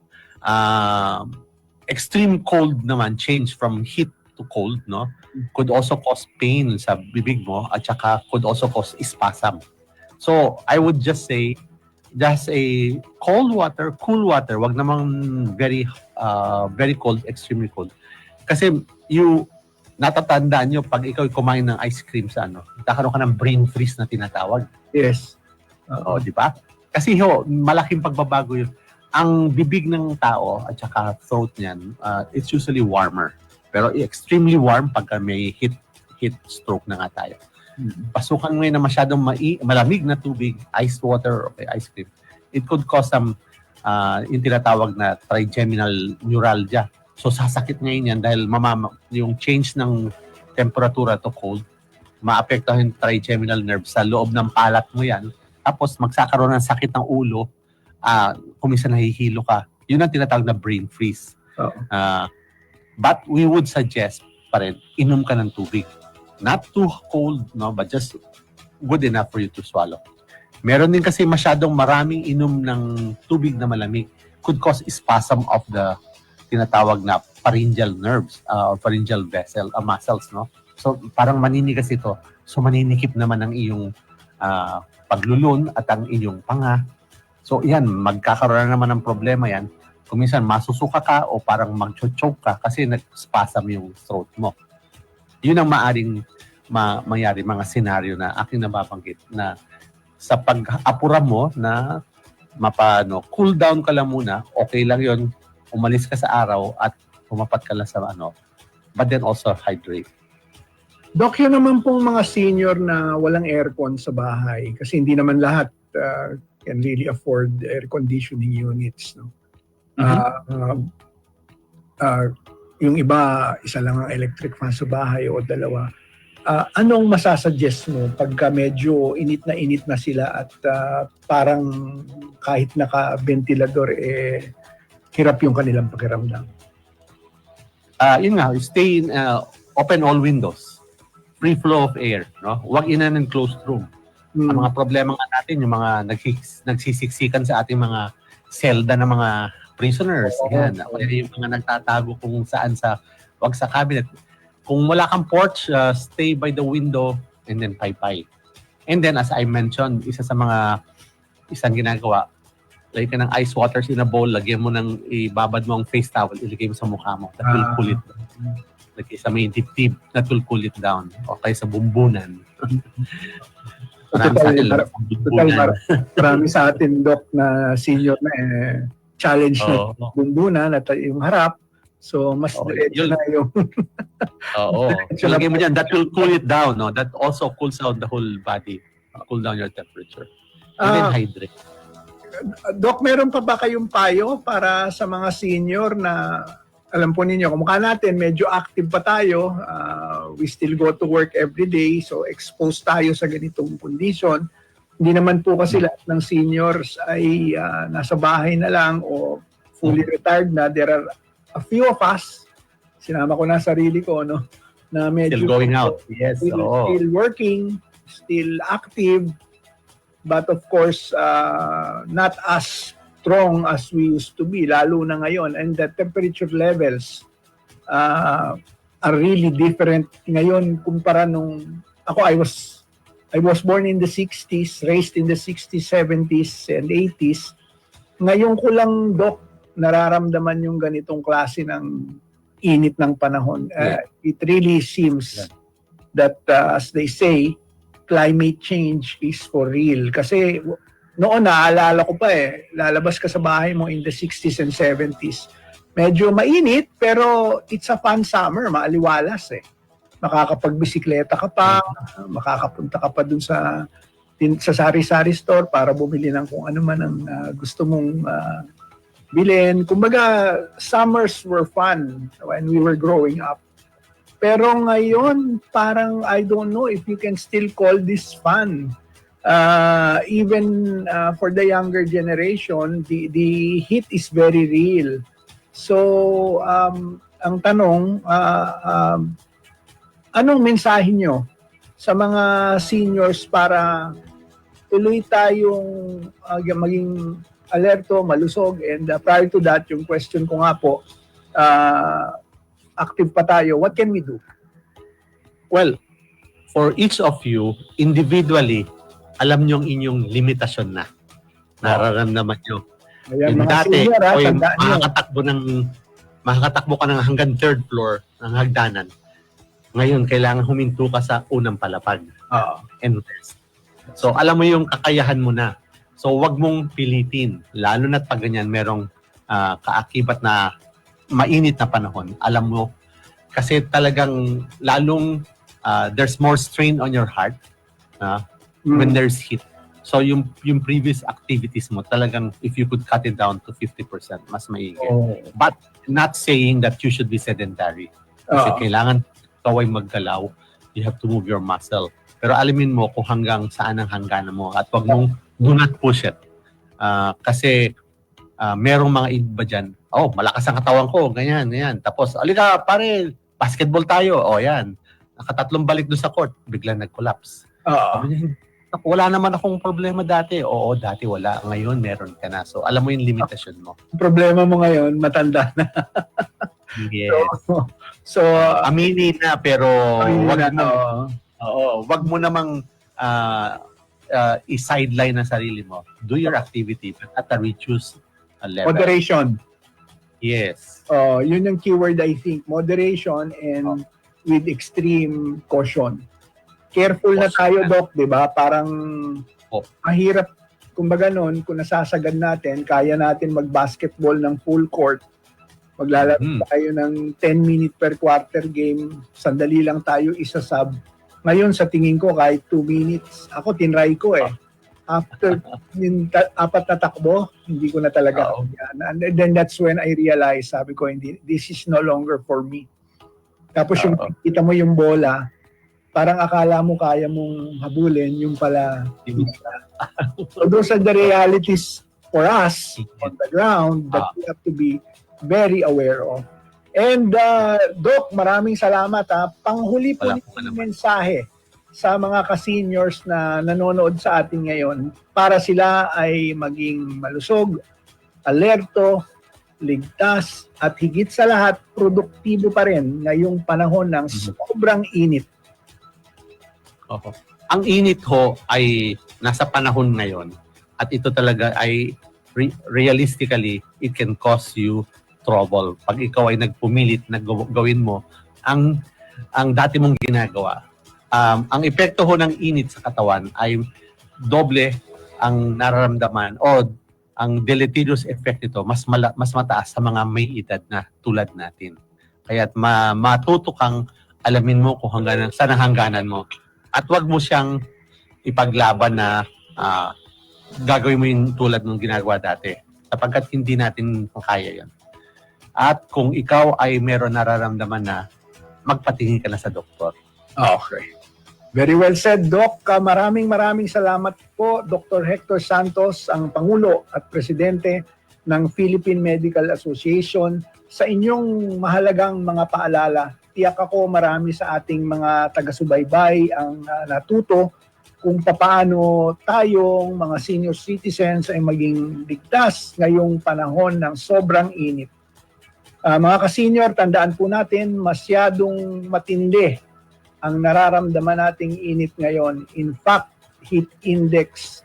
D: Extreme cold naman, change from heat to cold, no? Could also cause pain sa bibig mo at saka could also cause spasm. So, I would just say, just a cool water, wag namang very cold, extremely cold. Kasi natatandaan nyo pag ikaw kumain ng ice cream sa nagkakaroon ka ng brain freeze na tinatawag.
C: Yes.
D: Oo, di ba? Kasi malaking pagbabago yun. Ang bibig ng tao at saka throat niyan, it's usually warmer. Pero extremely warm pagka may heat stroke na nga tayo. Pasukan ngayon na masyadong malamig na tubig, ice water, okay, ice cream, it could cause some yung tinatawag na trigeminal neuralgia. So sasakit ngayon yan dahil yung change ng temperatura to cold, maapektuhan yung trigeminal nerve sa loob ng palat mo yan. Tapos magsakaroon ng sakit ng ulo, kung minsan nahihilo ka. Yun ang tinatawag na brain freeze. But we would suggest pa rin, inom ka ng tubig. Not too cold, no, but just good enough for you to swallow. Meron din kasi masyadong maraming inom ng tubig na malamig could cause spasm of the tinatawag na pharyngeal nerves or pharyngeal vessel, muscles, no? So parang maninigas ito. So maninikip naman ang iyong paglulun at ang iyong panga. So yan, magkakaroon naman ng problema yan. Kung minsan masusuka ka o parang mag-choke ka kasi nag-spasm yung throat mo. Yun ang maaring mangyari, mga senaryo na aking nababanggit na sa pag-apura mo na cool down ka lang muna, okay lang yun, umalis ka sa araw at pumapat ka lang sa but then also hydrate.
C: Doc, yun naman pong mga senior na walang aircon sa bahay kasi hindi naman lahat can really afford air conditioning units, no? Yung iba, isa lang ang electric fan sa bahay o dalawa. Anong masasuggest mo pagka medyo init na sila at parang kahit naka-ventilador, hirap yung kanilang pakiramdam?
D: Yun nga, stay in open all windows. Free flow of air, no? Huwag in an enclosed room. Ang mga problema nga natin, yung mga nagsisiksikan sa ating mga selda ng mga prisoners. Yan. Yung mga nagtatago kung saan wag sa cabinet. Kung wala kang porch, stay by the window and then pay. And then, as I mentioned, isang ginagawa, lagay ka ng ice waters in a bowl, lagyan mo ibabad mo ang face towel, ilagay mo sa mukha mo. That will cool it down. Lagay sa may dibdib, that will cool it down. O kaya sa bumbunan.
C: Marami sa atin, Doc, na senior na challenge na bumbunan at yung harap. So, mas diretso na yung...
D: Oo. So, lagay mo dyan, that will cool it down. No? That also cools down the whole body. Cool down your temperature. And then hydrate.
C: Doc, meron pa ba kayong payo para sa mga senior na alam po ninyo, kumukha natin, medyo active pa tayo. We still go to work every day. So, exposed tayo sa ganitong condition. Hindi naman po kasi lahat ng seniors ay nasa bahay na lang o fully retired na. There are a few of us, sinama ko na sarili ko, no, na medyo
D: still going out. Yes.
C: Still working, still active, but of course, not as strong as we used to be, lalo na ngayon. And the temperature levels are really different ngayon kumpara nung ako. I was born in the 60s, raised in the 60s, 70s, and 80s. Ngayon ko lang, Doc, nararamdaman yung ganitong klase ng init ng panahon. It really seems that, as they say, climate change is for real. Kasi noon, naalala ko pa lalabas ka sa bahay mo in the 60s and 70s. Medyo mainit, pero it's a fun summer, maaliwalas Makakapagbisikleta ka pa, makakapunta ka pa dun sa sari-sari store para bumili ng kung ano man ang gusto mong bilhin. Kumbaga, summers were fun when we were growing up. Pero ngayon, parang I don't know if you can still call this fun. Even for the younger generation, the heat is very real. So, ang tanong, anong mensahe nyo sa mga seniors para tuloy tayong maging alerto, malusog, and prior to that, yung question ko nga po, active pa tayo, what can we do?
D: Well, for each of you, individually, alam nyo ang inyong limitasyon na. Nararamdaman nyo.
C: Ayan,
D: Yung
C: mga
D: dati,
C: senior,
D: oy,
C: tandaan nyo.
D: makakatakbo ka ng hanggang third floor ng hagdanan. Ngayon, kailangan huminto ka sa unang palapag. And rest. So, alam mo yung kakayahan mo na. So, wag mong pilitin. Lalo na't pag ganyan, merong kaakibat na mainit na panahon. Alam mo, kasi talagang lalong there's more strain on your heart when there's heat. So, yung previous activities mo, talagang if you could cut it down to 50%, mas maigi. But not saying that you should be sedentary. Kasi kailangan ikaw ay maggalaw. You have to move your muscle. Pero alamin mo kung hanggang saan ang hangganan mo at wag mong do not push it. Kasi merong mga iba dyan, malakas ang katawan ko, ganyan. Tapos, alika pare, basketball tayo. Yan. Nakatatlong balik doon sa court, biglang nag-collapse. Sabi niya, wala naman akong problema dati. Oo, dati wala. Ngayon, meron ka na. So, alam mo yung limitasyon mo.
C: Problema mo ngayon, matanda na.
D: Yes.
C: So,
D: Aminin na, pero wag mo namang i-sideline ang sarili mo. Do your activity, but at a reduced level.
C: moderation.
D: Yes.
C: Yun yung keyword, I think. Moderation and with extreme caution. Careful na tayo, Doc, di ba? Parang mahirap, kumbaga nun, kung nasasagad natin, kaya natin mag-basketball ng full court, maglalaro tayo ng 10-minute per quarter game, sandali lang tayo isa-sub. Ngayon, sa tingin ko, kahit 2 minutes, ako tinry ko eh. After yung 4 na takbo, hindi ko na talaga kaya. And then that's when I realized, sabi ko, this is no longer for me. Tapos yung kita mo yung bola, parang akala mo kaya mong habulin, yung pala hindi na. So those are the realities for us on the ground that we have to be very aware of. And Doc, maraming salamat ha. Panghuli po ng mensahe sa mga ka-seniors na nanonood sa atin ngayon para sila ay maging malusog, alerto, ligtas, at higit sa lahat, produktibo pa rin ngayong panahon ng sobrang init.
D: Ang init ho ay nasa panahon ngayon at ito talaga ay realistically, it can cause you trouble. Pag ikaw ay nagpumilit na gawin mo ang dati mong ginagawa. Ang epekto ho ng init sa katawan ay doble ang nararamdaman o ang deleterious effect nito mas mataas sa mga may edad na tulad natin. Kaya't matuto kang alamin mo kung saan ang hangganan mo. At wag mo siyang ipaglaban na gagawin mo yung tulad ng ginagawa dati. Sapagkat hindi natin kaya yan. At kung ikaw ay meron nararamdaman na, magpatingin ka na sa doktor.
C: Okay. Very well said, Doc. Maraming salamat po, Dr. Hector Santos, ang Pangulo at Presidente ng Philippine Medical Association, sa inyong mahalagang mga paalala. Tiyak ako marami sa ating mga taga-subaybay ang natuto kung paano tayong mga senior citizens ay maging ligtas ngayong panahon ng sobrang init. Mga ka-senior, tandaan po natin, masyadong matindi ang nararamdaman nating init ngayon. In fact, heat index,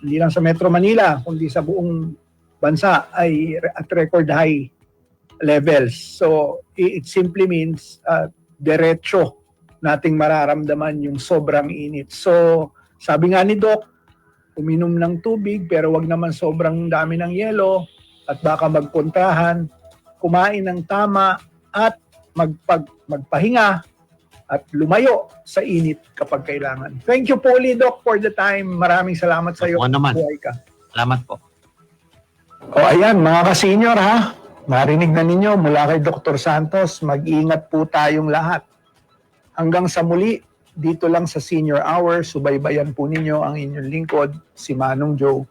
C: hindi lang sa Metro Manila, kundi sa buong bansa ay at record high levels. So, it simply means diretso nating mararamdaman yung sobrang init. So, sabi nga ni Doc, uminom ng tubig pero wag naman sobrang dami ng yelo at baka magpuntahan, kumain ng tama at magpahinga at lumayo sa init kapag kailangan. Thank you po ulit, Doc, for the time. Maraming salamat sa iyo.
D: Buhay ka. Salamat po.
C: Ayan, mga ka-senior ha. Narinig na ninyo mula kay Dr. Santos, mag-ingat po tayong lahat. Hanggang sa muli, dito lang sa Senior Hour, subaybayan po ninyo ang inyong lingkod, si Manong Joe.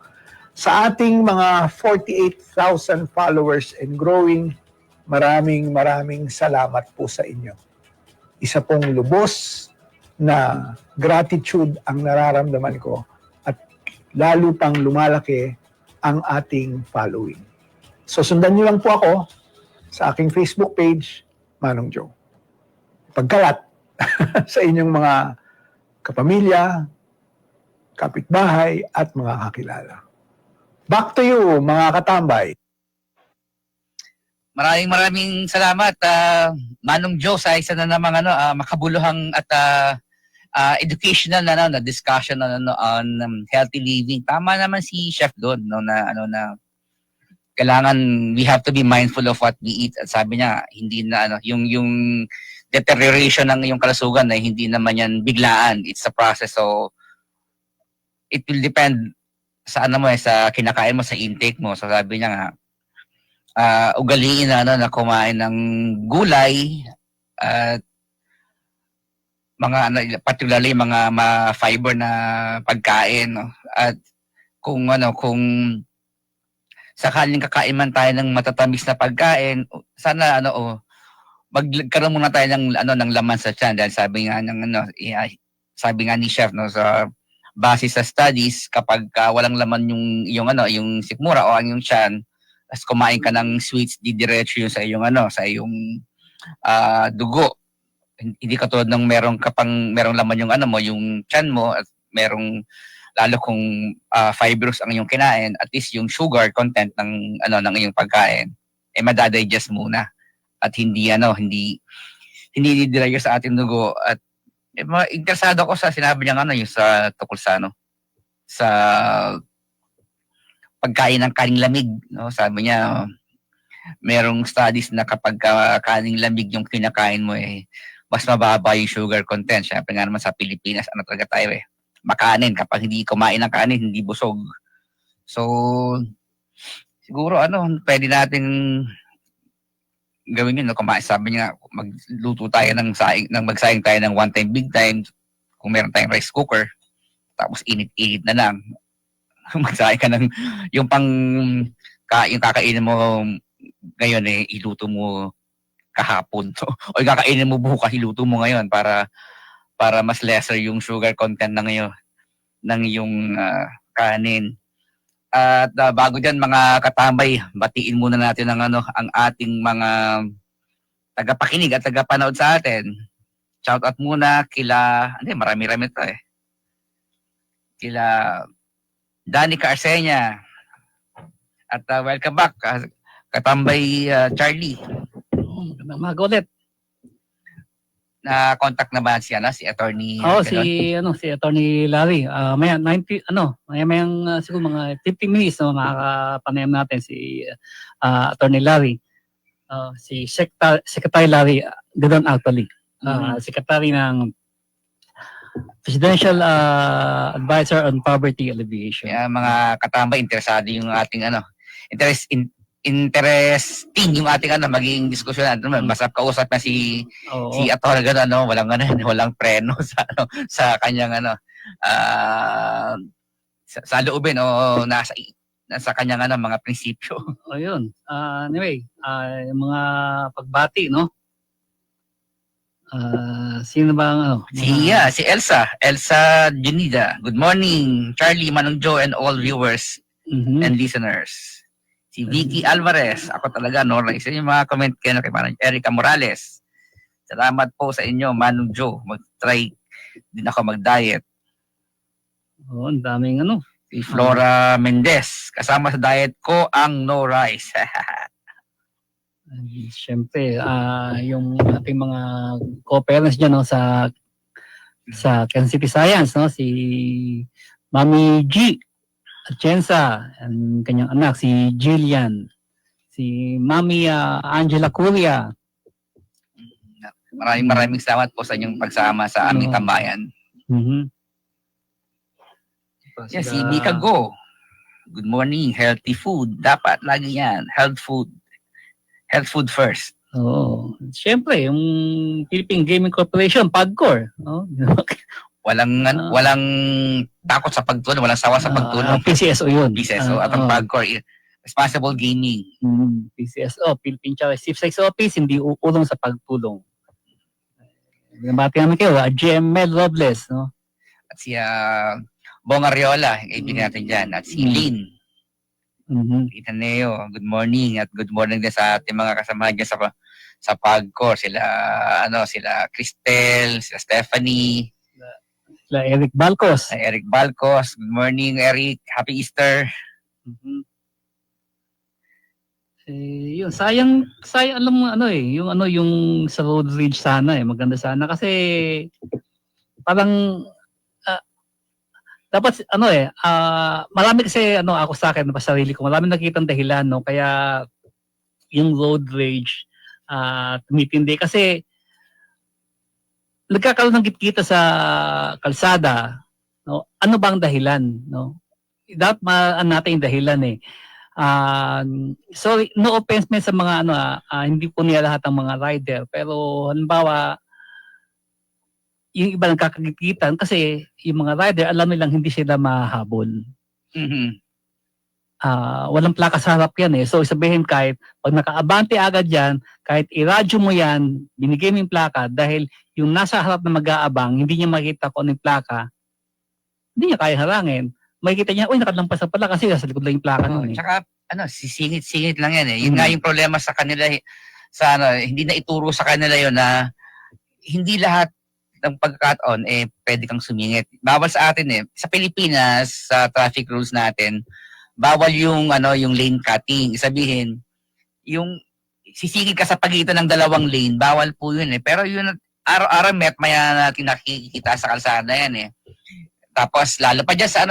C: Sa ating mga 48,000 followers and growing, maraming salamat po sa inyo. Isa pong lubos na gratitude ang nararamdaman ko at lalo pang lumalaki ang ating following. So sundan niyo lang po ako sa aking Facebook page, Manong Joe. Pagkalat sa inyong mga kapamilya, kapitbahay at mga kakilala. Back to you, mga katambay.
B: Maraming salamat, Manong Joe, sa isa na namang makabuluhang at educational na discussion on healthy living. Tama naman si Chef doon na kailangan we have to be mindful of what we eat. At sabi niya hindi na yung deterioration ng yung kalusugan na hindi naman yan biglaan. It's a process, so it will depend sa sa kinakain mo, sa intake mo. So sabi niya nga ugaliin na kumain ng gulay at particularly mga fiber na pagkain, no? At kung sakaling kakain man tayo ng matatamis na pagkain, sana magkaroon muna tayo ng laman sa tiyan, dahil sabi nga ni Chef sa base sa studies, kapag walang laman yung sikmura o ang yung tiyan, as kumain ka ng sweets, didiretso yun sa iyong dugo. Hindi katulad ng merong laman yung yung tiyan mo, at merong lalo kung fibrous ang iyong kinain, at least yung sugar content ng iyong pagkain madadigest muna at hindi didiretso sa ating dugo. At interesado ko sa sinabi niya yung sa tukol sa pagkain ng kaning lamig, no? Sabi niya merong studies na kapag kaning lamig yung kinakain mo mas mababa yung sugar content. Syempre nga naman sa Pilipinas talaga tayo makanin, kapag hindi kumain ng kanin hindi busog. So siguro pwede natin gawin yun, kumain. Sabi niya magluto tayo magsaing tayo ng one time big time, kung meron tayong rice cooker, tapos init-init na lang. Magsaing ka ng yung kakainin mo ngayon iluto mo kahapon, o kakainin mo bukas iluto mo ngayon para mas lesser yung sugar content ng iyong kanin. At bago diyan, mga katambay, batiin muna natin ang ating mga tagapakinig at tagapanood sa atin. Shout out muna marami-rami to kila Danica Arsenia. At welcome back, katambay Charlie.
A: Umaga ulit.
B: Na contact na ba si attorney?
A: Si attorney Larry. Mayang siguro mga 15 minutes makakapanayam natin si attorney Larry. Si Secretary Larry, ganoon actually. Secretary ng Presidential Advisor on Poverty Alleviation.
B: Kaya mga katambay, interesado yung ating interesting yung ating maging diskusyon. Masarap kausap na si Atty. Walang preno sa kanyang sa loobin o nasa kanyang mga prinsipyo.
A: Yun. Anyway, yung mga pagbati, no? Sino ba
B: si Elsa Junida. Good morning, Charlie, Manong Joe, and all viewers and listeners. Si Vicky Alvarez, ako talaga, isa yung mga comment kay Manong Erica Morales. Salamat po sa inyo, Manong Joe. Mag-try din ako mag-diet.
A: Ang daming
B: Si Flora Mendez, kasama sa diet ko ang no rice.
A: Siyempre, yung ating mga co-parents dyan sa Kansas City Science, si Mami G Atienza, ang kanyang anak, si Jillian, si Mami Angela Curia.
B: Maraming salamat po sa inyong pagsama sa aming tambayan. Si Mika Go. Good morning, healthy food. Dapat lagi yan, health food first.
A: Siyempre, yung Philippine Gaming Corporation, PAGCOR.
B: Walang takot sa pagtulong, walang sawa sa pagtulong.
A: PCSO yun.
B: PCSO at ang PAGCOR. Responsible gaming.
A: PCSO, Philippine Child Safe Sex Office, hindi uulong sa pagtulong. Binabati namin kayo, GM Mel Robles, no?
B: At si Bong Ariola, kaibigan natin dyan. At si Lynn. Tita Neo, good morning. At good morning din sa ating mga kasamahan dyan sa PAGCOR. Sila Cristel, sila Stephanie,
A: Sila Eric Balcos.
B: Eric Balcos. Good morning, Eric. Happy Easter.
A: Yun, sayang alam mo yung sa road rage sana maganda sana kasi parang dapat marami kasi ako sa akin sa sarili ko marami nakitang dahilan no kaya yung road rage tumitindi kasi nagkakaroon ng gitkita sa kalsada no ano bang dahilan no dapat natin yung dahilan so no offense man sa mga hindi po niya lahat ng mga rider pero halimbawa yung iba nagkakagitan kasi yung mga rider alam nilang hindi sila mahabol. Walang plaka sa harap yan so sabihin kahit pag nakaabante agad yan kahit iradyo mo yan binigay mo yung plaka dahil yung nasa harap na mag-aabang hindi niya makita kung ano yung plaka hindi niya kaya harangin makikita niya, nakalampas na pala kasi nasa likod lang yung plaka nun.
B: Tsaka, sisingit-singit lang yan Yun nga yung problema sa kanila, hindi na ituro sa kanila yon na hindi lahat ng pagkakataon, pwede kang sumingit. Bawal sa atin Sa Pilipinas, sa traffic rules natin, bawal yung lane cutting. Sabihin, yung sisingit ka sa pagitan ng dalawang lane, bawal po yun Pero yun, araw-araw maya natin nakikita sa kalsada yan Tapos lalo pa dyan sa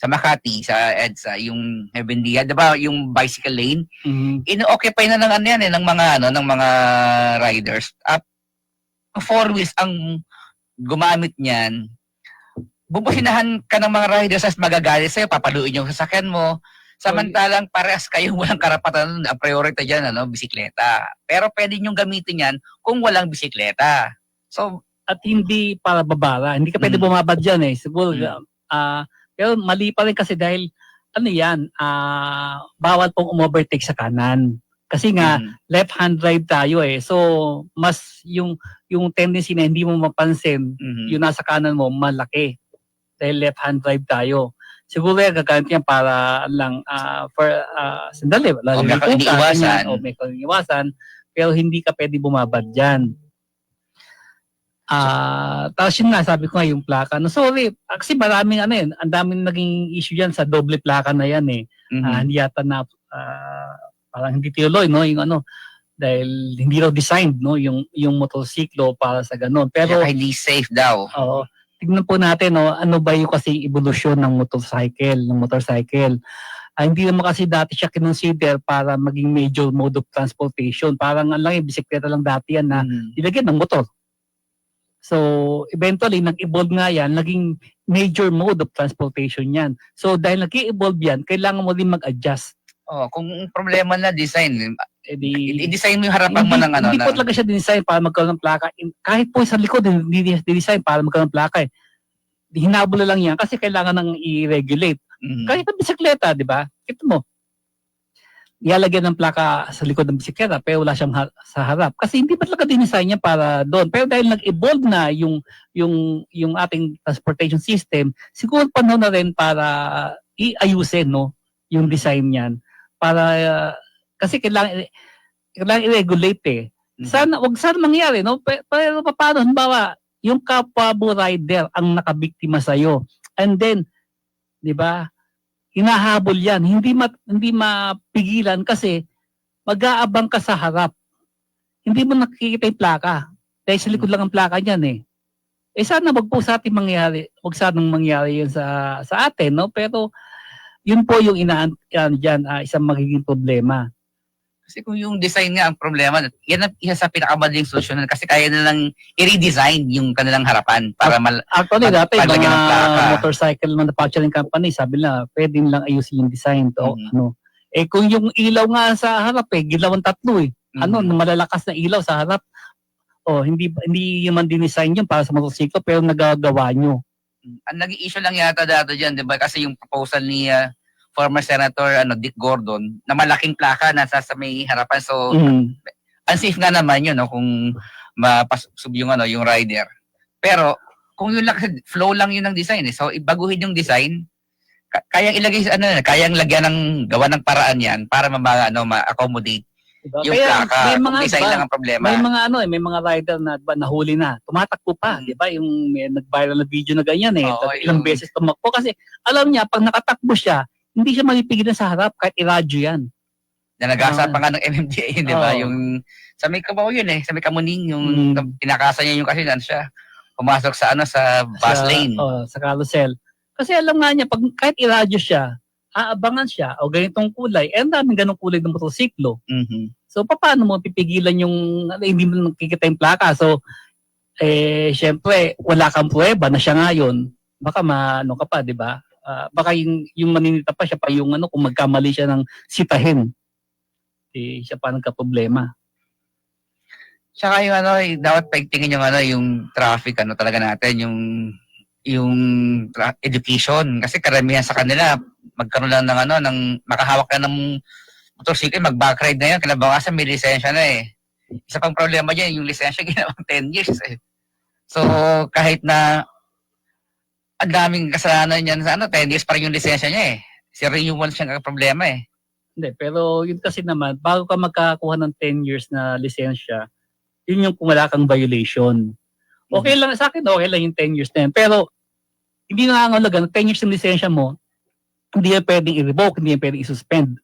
B: Makati, sa EDSA, yung Heavendia, 'di ba, yung bicycle lane, ino-occupy na ng mga riders. At four wheels ang gumamit niyan. Bubusinahan ka ng mga riders as magagalit sa'yo, papaluin yung sasakyan mo. Samantalang parehas kayong walang karapatan, ang priority dyan, bisikleta. Pero pwede nyo gamitin yan kung walang bisikleta. So,
A: at hindi para babara. Hindi ka pwede bumabad dyan Siguro, pero mali pa rin kasi dahil, bawal pong umovertake sa kanan. Kasi nga, left-hand drive tayo So, mas yung tendency na hindi mo mapansin, yung nasa kanan mo, malaki. Dahil left-hand drive tayo. Siguro gagamit yan para lang, sandali, may iniiwasan, pero hindi ka pwede bumabad dyan. Tapos yun nga, sabi ko nga yung plaka. No, sorry, kasi maraming ang daming naging issue yan sa doble plaka na yan hindi yata na, parang hindi tinuloy, yung dahil hindi raw designed, yung motorsiklo para sa ganun. Pero,
B: hindi safe daw.
A: Oo. Tignan po natin, ano ba yung kasi evolusyon ng motorcycle. Hindi naman kasi dati siya kinonsider para maging major mode of transportation. Parang yung bisikleta lang dati yan na nilagyan ng motor. So, eventually, nag-evolve nga yan, naging major mode of transportation yan. So, dahil nag-evolve yan, kailangan mo din mag-adjust.
B: Kung problema na design, i-design mo yung harapan mo ng
A: Hindi po talaga siya dinesign para magkaroon ng plaka. Kahit po sa likod, hindi design para magkaroon ng plaka Hinabol lang yan kasi kailangan nang i-regulate. Kahit ang bisikleta, di ba? Ito mo, ilalagyan ng plaka sa likod ng bisikleta pero wala siyang sa harap. Kasi hindi pa talaga dinesign niya para doon. Pero dahil nag-evolve na yung ating transportation system, siguro panahon na rin para iayusin yung design niyan. Para, kasi kailangan i-regulate Wag sana mangyari, Pero paano, halimbawa, yung kapwa mo rider ang nakabiktima sa'yo. And then, di ba, hinahabol yan. Hindi mapigilan kasi mag-aabang ka sa harap. Hindi mo nakikita yung plaka. Dahil sa likod lang ang plaka niyan sana wag po sa atin mangyari. Wag sanang mangyari yun sa atin, Pero yun po yung dyan, isang magiging problema.
B: Kasi kung yung design nga ang problema, yan ang isa sa pinakamadaling solusyon kasi kaya nilang i-redesign yung kanilang harapan para
A: Actually, dati
B: palagyan ng plaka.
A: mga motorcycle manufacturing company, sabi nila, pwede nilang ayusin yung design to. Kung yung ilaw nga sa harap, gilaw ang tatlo malalakas na ilaw sa harap. Hindi man dinesign yun para sa motorsiklo, pero nagagawa nyo.
B: Ang nag-i-issue lang yata dito dyan, di ba? Kasi yung proposal ni former Senator Dick Gordon na malaking plaka nasa sa may harapan. So unsafe nga naman yun, no, kung mapasub yung yung rider. Pero kung yun lang, flow lang yun ng design eh. So ibaguhin yung design, kayang ilagay kayang lagyan ng gawa ng paraan yan para ma-accommodate
A: Diba?
B: yung
A: Kaya
B: plaka.
A: may mga
B: Kung design lang ang problema.
A: may mga may mga rider na nahuli na, tumatakbo pa, 'di ba? Yung may nag-viral na video na ganyan
B: Oo,
A: ilang
B: yung-
A: beses tumakbo kasi alam niya pag nakatakbo siya, hindi siya mapipigilan sa harap kahit iradyo 'yan.
B: Na nag-asa pa nga ng MMDA, di ba?
A: Oo.
B: Yung sa may Cubao yun sa may Kamuning, yung tinakasan niya yung kasi siya pumasok sa sa bus lane.
A: Sa carousel. Kasi alam nga niya pag kahit iradyo siya, aabangan siya o ganitong kulay, ang daming ganong kulay ng motorsiklo.
B: Mhm.
A: So paano mo pipigilan yung hindi mo nakikita yung plaka? So syempre wala kang pruweba na siya nga yun. Baka maano ka pa, 'di ba? Baka yung maninita pa siya pa yung kung magkamali siya ng sitahin. Siya pa nagka-problema.
B: Tsaka yung dapat paigtingin yung yung traffic talaga natin, yung education kasi karamihan sa kanila magkaroon lang ng ng makahawak ka ng motorsiklo, mag-backride na yan, kinabukasan may lisensya na eh. Isa pang problema dyan, yung lisensya ginawang 10 years eh. So kahit na ang daming kasalanan yan sa 10 years pa rin yung lisensya niya eh. Si renewal siya ang problema eh.
A: Hindi, pero yun kasi naman, bago ka magkakakuha ng 10 years na lisensya, yun yung kung wala kang violation. Okay lang, sa akin okay lang yung 10 years na yun. Pero, hindi nangangalaga na 10 years yung lisensya mo, hindi yan pwedeng i-revoke, hindi yan pwedeng i-suspend.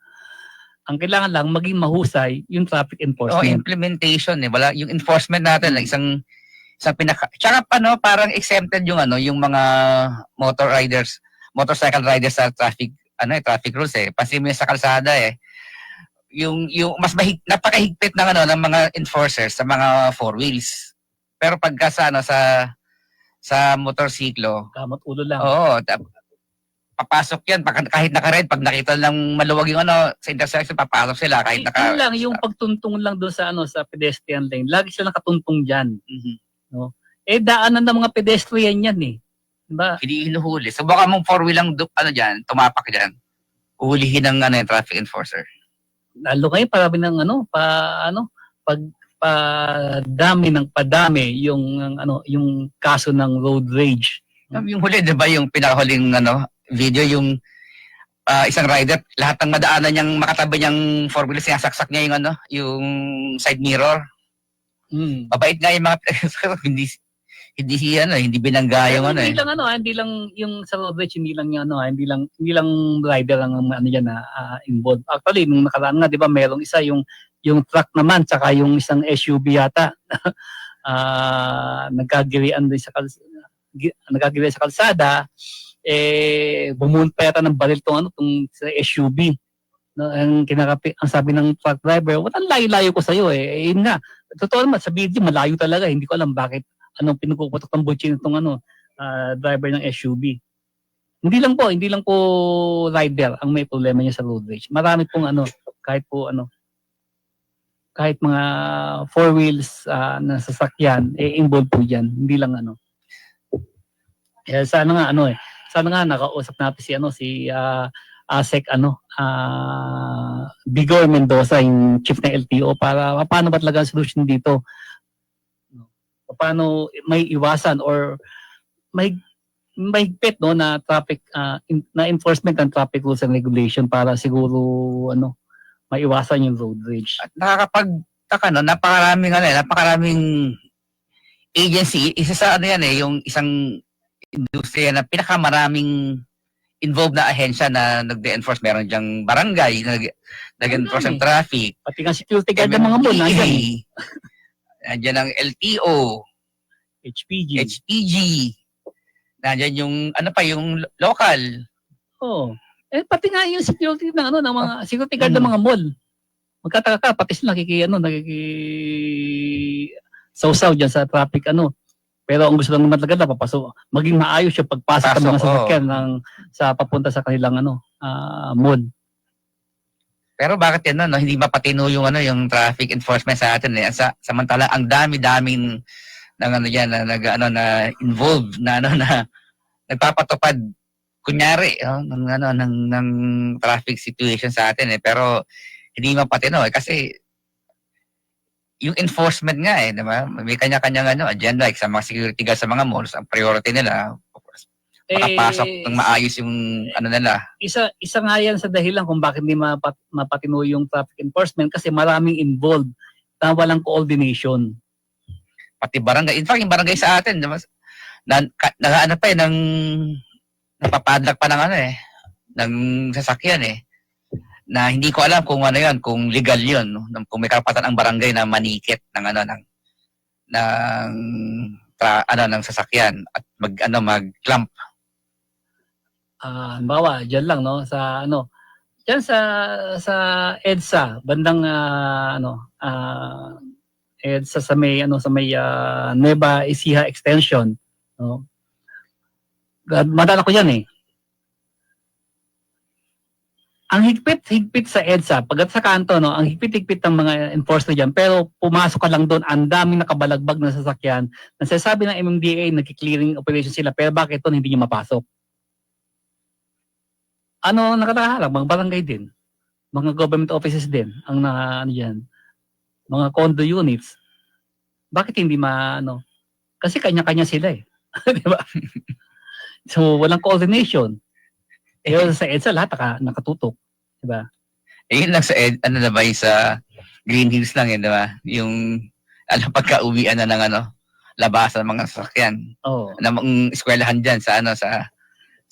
A: Ang kailangan lang, maging mahusay yung traffic enforcement.
B: Implementation eh. Wala, yung enforcement natin, isang pinaka... Tsaka parang exempted yung yung mga motorcycle riders sa traffic rules eh. Pansin mo sa kalsada eh. Yung mas napakahigpit ng ng mga enforcers sa mga four wheels. Pero pagka sa motorsiklo,
A: Kamot ulo lang.
B: oo, papasok yan kahit naka-red, pag nakita lang maluwag yung sa intersection, papasok sila kahit naka...
A: Yun lang, yung pagtuntong lang doon sa pedestrian lane, lagi sila nakatuntong dyan.
B: Mhm.
A: Daanan ng mga pedestrian yan eh. Diba?
B: Hindi hinuhuli. So baka mong four wheel lang dyan, tumapak dyan. Uhulihin ng yung traffic enforcer.
A: Lalo kayo, parami ng padami ng padami yung kaso ng road rage.
B: Yung huli, di ba, yung pinakahuling video, yung isang rider, lahat ng madaanan niyang makatabi niyang four wheels, sinasaksak niya yung side mirror. Mabait nga yung mga hindi binangga yung
A: Hindi lang yung sa road rage, hindi lang hindi lang rider ang diyan na involved. Actually, nung nakaraan nga, 'di ba, merong isa yung truck naman tsaka yung isang SUV yata. Nagkagirian din sa kalsada, bumunta yata ng baril tong sa SUV. No, ang sabi ng truck driver, "What ang layo-layo ko sa iyo eh." Yun nga. Totoo naman sa video malayo talaga, hindi ko alam bakit anong pinuputok ng butsin nitong driver ng SUV. Hindi lang po rider ang may problema niya sa road rage. Marami pong kahit mga four wheels na sasakyan involved po diyan. Hindi lang sana nga nakausap natin si ASEC Bigor Mendoza, yung chief ng LTO, para paano ba talaga ang solution dito? Paano may iwasan or may higpit na traffic na enforcement ng traffic rules and regulation para siguro maiwasan yung road rage.
B: At nakakapagtaka napakaraming agency, isa sa yung isang industriya na pinakamaraming involved na ahensya na nagde-enforce. Meron diyang barangay na nag-enforce ng traffic.
A: Pati nga security guard ng mga mall,
B: nandiyan ang LTO, HPG, nandiyan yung yung local.
A: Oh. Pati nga yung security ng mga security guard ng mga mall. Magkataka ka, pati sila sausaw diyan sa traffic Pero ang gusto lang naman talaga papasok, maging maayos yung pagpasok ng mga sasakyan sa papunta sa kanilang mall.
B: Pero bakit yan hindi mapatino yung yung traffic enforcement sa atin eh. Samantala ang dami-daming ng na involved na na nagpapatupad kunyari, ng traffic situation sa atin pero hindi mapatino kasi yung enforcement nga di ba? May kanya-kanyang agenda like sa mga security guards sa mga malls, ang priority nila makapasok ng maayos yung nila.
A: Isa nga yan sa dahilan kung bakit hindi mapatino yung traffic enforcement kasi maraming involved na walang coordination.
B: Pati barangay. In fact, yung barangay sa atin, diba, napapadlock pa ng ng sasakyan na hindi ko alam kung kung legal yun, no? Kung may karapatan ang barangay na manikit ng ng sasakyan at mag-clamp.
A: Halimbawa, diyan lang diyan sa EDSA, bandang EDSA sa may Nueva Ecija extension, no. Madala ko diyan Ang higpit sa EDSA, pagkat sa kanto, ang higpit ng mga enforcer diyan, pero pumasok ka lang doon, ang daming nakabalagbag na sasakyan, nasasabi ng MMDA, nagki-clearing operation sila, pero bakit doon hindi niya mapasok? Nakatahalang, mga barangay din, mga government offices din, ang diyan, mga condo units. Bakit hindi kasi kanya-kanya sila di ba? So, walang coordination. Sa EDSA, lahat nakatutok. Diba?
B: Yun lang sa na ba yung sa Green Hills lang di ba? Yung, pagka-uwian na ng labasan ng mga sasakyan.
A: Oh.
B: Namang eskwelahan dyan sa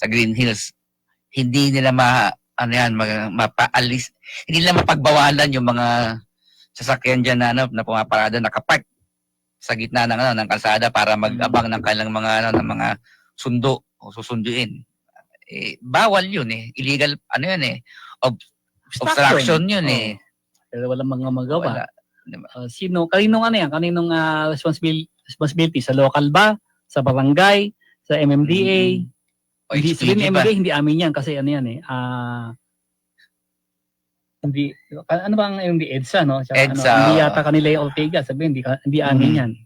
B: Green Hills. Hindi nila mapaalis, hindi nila mapagbawalan yung mga sasakyan dyan na pumaparada, nakapark sa gitna ng kalsada para mag-abang ng kailang mga mga sundo o susunduin. Bawal yun illegal obstruction yun
A: Pero walang mga magawa.
B: Diba?
A: Kaninong responsibility sa local ba, sa barangay, sa MMDA? Hindi sabihin ng MMDA, hindi amin yan kasi hindi bang MMDA EDSA
B: EDSA,
A: hindi yata kanila yung Ortega, sabihin hindi amin yan.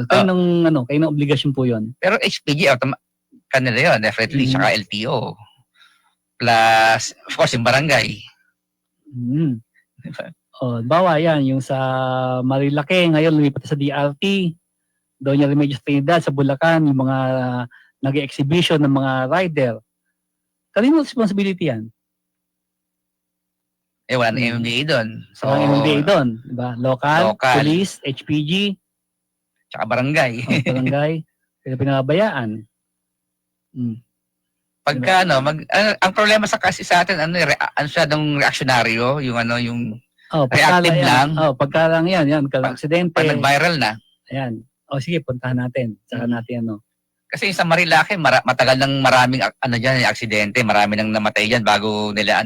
A: Kayo obligasyon po yun.
B: Pero HPG kanila yun, definitely, saka LTO. Plus, of course, yung barangay.
A: Bawa yan, yung sa Marilake, ngayon lumipat sa DRT, Doña Remedios Trinidad sa Bulacan, yung mga nag-exhibition ng mga rider. Kanino responsibility yan?
B: Wala na MMDA doon.
A: So, MMDA doon, diba? Local, police, HPG,
B: tsaka barangay.
A: Barangay, kaya pinabayaan.
B: Pagka ang problema sa atin siya ng reaksyonaryo, yung reactive lang.
A: Pagka lang yan, aksidente.
B: Pag nag-viral na.
A: Ayan. Sige, puntahan natin. Saka natin
B: Kasi sa Marilake, matagal nang maraming aksidente, marami nang namatay diyan bago nila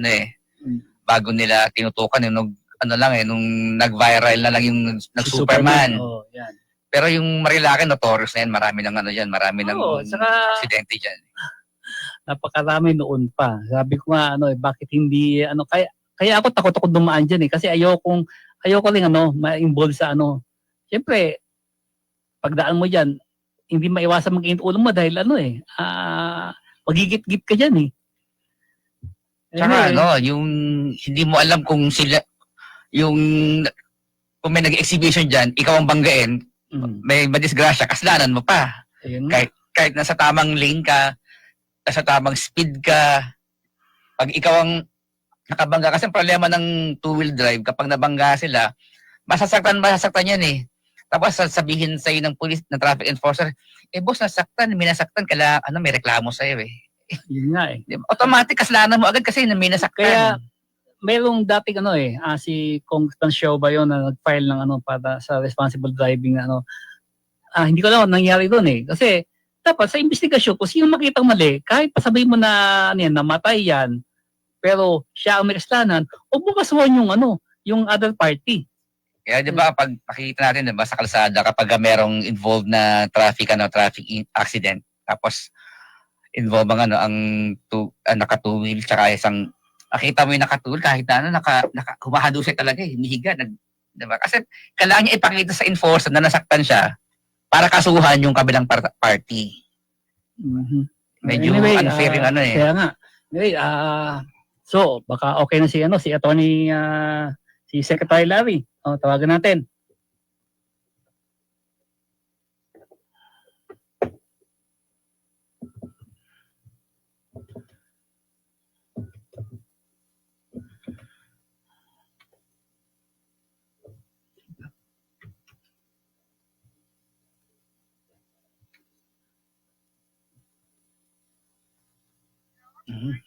B: bago nila tinutukan nung nag-viral na lang yung nag-Superman.
A: Yan.
B: Pero yung Marilake notorious na yan, marami nang marami nang aksidente diyan.
A: Napakarami noon pa. Sabi ko nga bakit hindi kaya ako takot ako dumaan diyan kasi ayoko ring ma-involve sa Siyempre, pagdaan mo diyan, hindi maiwasan mag-init ulo mo dahil magigit-git ka diyan
B: Tsaka yung hindi mo alam kung sila kung may nag-exhibition diyan, ikaw ang banggain, may madisgrasya, kasalanan mo pa. Kahit nasa tamang lane ka, nasa tamang speed ka, pag ikaw ang nakabangga, kasi ang problema ng two-wheel drive, kapag nabangga sila, masasaktan yan Tapos sasabihin sa'yo ng police, ng traffic enforcer, boss, may nasaktan, kailangan, may reklamo sa'yo
A: Yun nga
B: Automatic, kasalanan mo agad kasi may nasaktan.
A: Kaya, mayroong dating si Congressman Show ba yun na nag-file ng para sa responsible driving hindi ko alam nangyari doon kasi dapat sa investigasyon kung sino makitang mali, kahit pasabihin mo na namatay yan, pero siya ang may kasalanan, o bukasuhan yung other party.
B: Kaya 'di ba pag pakita natin 'di ba sa kalsada kapag merong involved na traffic accident, tapos involved ang naka-two wheel tsaka isang nakita mo yung naka-two wheel kahit humahadusay talaga hinihiga, 'di ba? Kasi kailangan niya ipakita sa enforcer na nasaktan siya para kasuhan yung kabilang party. Medyo unfair yung ano eh.
A: Kaya nga. Anyway, so baka okay na si attorney si Secretary Larry. O, tawagan natin.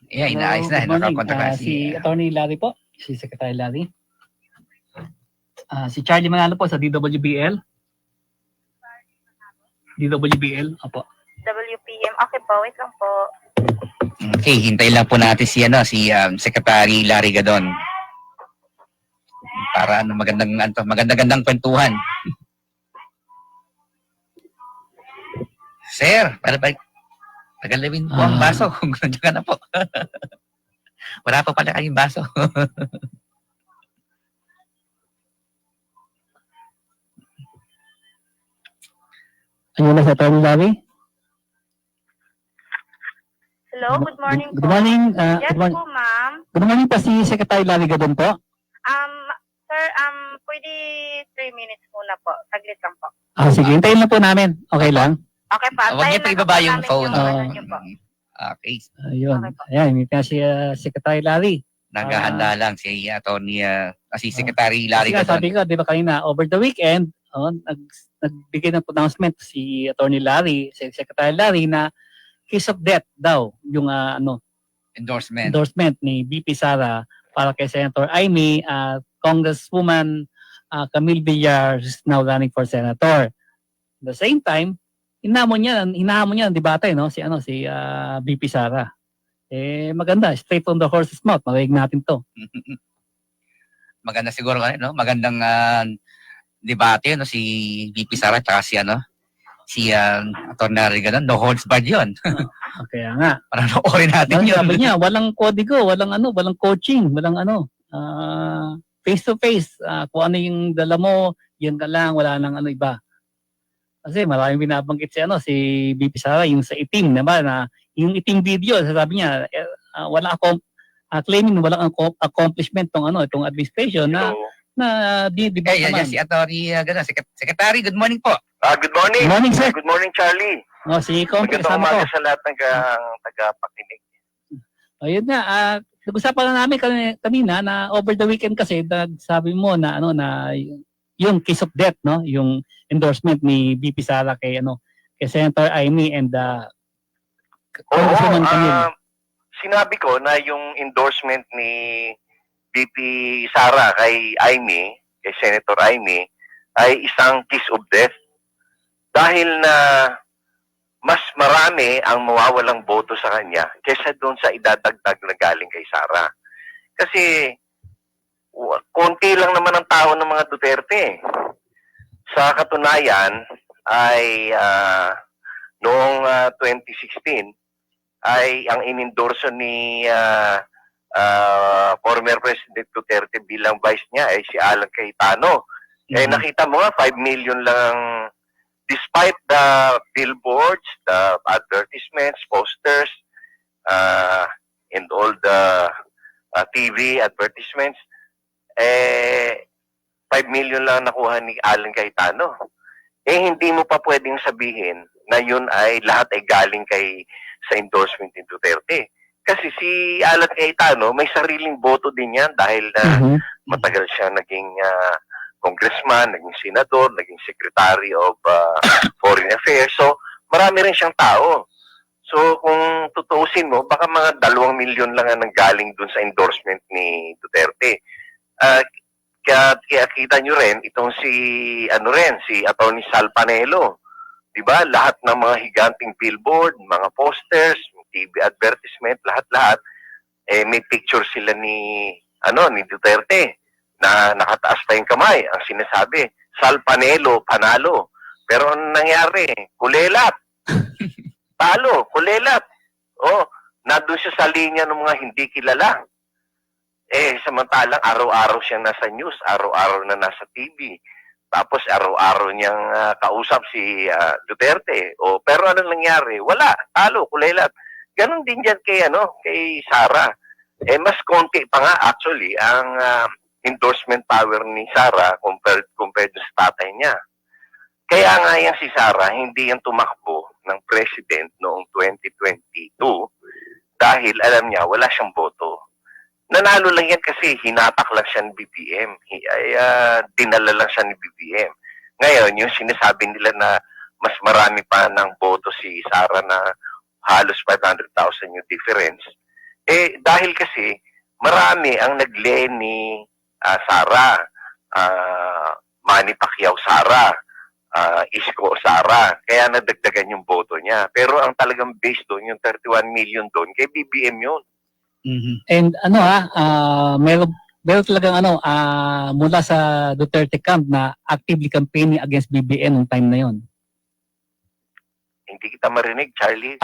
B: Yeah, inaayos na.
A: Good morning.
B: Nakakontak na
A: Si attorney Larry po. Si Secretary Larry. Si Charlie Manalo po sa DWBL. DWBL, opo.
E: WPM. Okay po, wait lang po.
B: Okay, hintayin lang po natin si Secretary Larry Gadon. Para magandang kwentuhan. Sir, tagalawin po ang baso kung nandiyan ka na po. Wala pa pala kayong baso.
A: Ayun na sa attorney Larry.
E: Hello, good morning
A: Good
E: po.
A: morning.
E: Yes po, ma'am.
A: Good morning po si Secretary Larry Gadon po.
E: Sir, pwede 3 minutes muna po. Saglit lang po.
A: Sige, hintayin lang po namin. Okay lang.
E: Okay pa.
B: Huwag niyo pa ibaba yung phone.
E: ano niyo po.
B: Okay,
A: Ayun.
E: Okay po.
A: Ayan, hintayin si Secretary Larry.
B: naghahanda lang si si Secretary Larry
A: Kasi nga,
B: Gadon.
A: sabi ko, di ba kanina, over the weekend, nagbigay ng announcement si attorney Larry, si Secretary Larry na case of death daw yung
B: Endorsement.
A: endorsement ni BP Sara para kay Senator Amy at Congresswoman Camille Villar is now running for senator. At the same time, hinahamon niya ang debate no si BP Sara. Maganda, straight from the horse's mouth. Marinig natin 'to.
B: Maganda siguro no? Magandang debate no si VP Sara at si Atty. Larry Gadon. No holds barred 'yon.
A: Kaya nga.
B: Para noorin natin 'yon.
A: Sabi niya, walang kodigo, walang coaching, walang face to face. Kung ano yung dala mo, yan ka lang, wala nang iba. Kasi maraming binabanggit si BP Sara yung sa itim, diba? Na yung itim video, sabi niya, claiming walang accomplishment itong administration na di ba naman.
B: Si Atty. Gadon, Secretary, good morning po.
F: Good morning.
A: Good morning, sir.
F: Good morning, Charlie.
A: Si Compre
F: Magandang
A: kasama ko.
F: umaga sa lahat ng tagapakinig.
A: Ayun nga, nag-usapan na namin kanina na over the weekend kasi sabi mo na yung case of death, no, yung endorsement ni BP Sara kay Senator Amy and Congresswoman Camille.
F: Sinabi ko na yung endorsement ni BP Sara kay Amy, kay Senator Amy, ay isang kiss of death. Dahil na mas marami ang mawawalang boto sa kanya kaysa doon sa idadagdag na galing kay Sara. Kasi konti lang naman ang tao ng mga Duterte. Sa katunayan ay noong 2016 ay ang inendorso ni former President Duterte bilang vice niya ay si Alan Cayetano. Kaya nakita mo nga 5 million lang despite the billboards, the advertisements, posters, and all the TV advertisements, 5 million lang nakuha ni Alan Cayetano. Hindi mo pa pwedeng sabihin na yun ay lahat ay galing sa endorsement ni Duterte. Kasi si Alan Cayetano, may sariling boto din yan dahil matagal siya naging congressman, naging senador, naging secretary of foreign affairs. So, marami rin siyang tao. So, kung tutuusin mo, baka mga 2 milyon lang ang nanggaling dun sa endorsement ni Duterte. Kaya kita nyo rin, itong si Atty. Sal Panelo. Diba? Lahat ng mga higanting billboard, mga posters, TV advertisement, lahat-lahat, may picture sila ni Duterte na nakataas pa yung kamay. Ang sinasabi, Sal Panelo, panalo. Pero ang nangyari, kulelat. Talo, kulelat. Nandun siya sa linya ng mga hindi kilala. Samantalang araw-araw siyang nasa news, araw-araw na nasa TV. Tapos araw-araw niyang kausap si Duterte. Pero anong nangyari? Wala, talo, kulelat. Ganon din dyan kay Sara. Mas konti pa nga actually ang endorsement power ni Sara compared sa tatay niya. Kaya nga yan si Sara, hindi yan tumakbo ng president noong 2022 dahil alam niya wala siyang boto. Nanalo lang yan kasi hinatak lang siya ni BBM. Dinala lang siya ni BBM. Ngayon, yung sinasabi nila na mas marami pa ng boto si Sara na halos 500,000 yung difference. Dahil kasi marami ang nagle ni Sara, Manny Pacquiao Sara, Isko Sara. Kaya nadagdagan yung boto niya. Pero ang talagang base doon, yung 31 million doon, kay BBM yun.
A: And meron talagang mula sa Duterte camp na actively campaigning against BBM nung time na yon.
F: Hindi kita marinig, Charlie.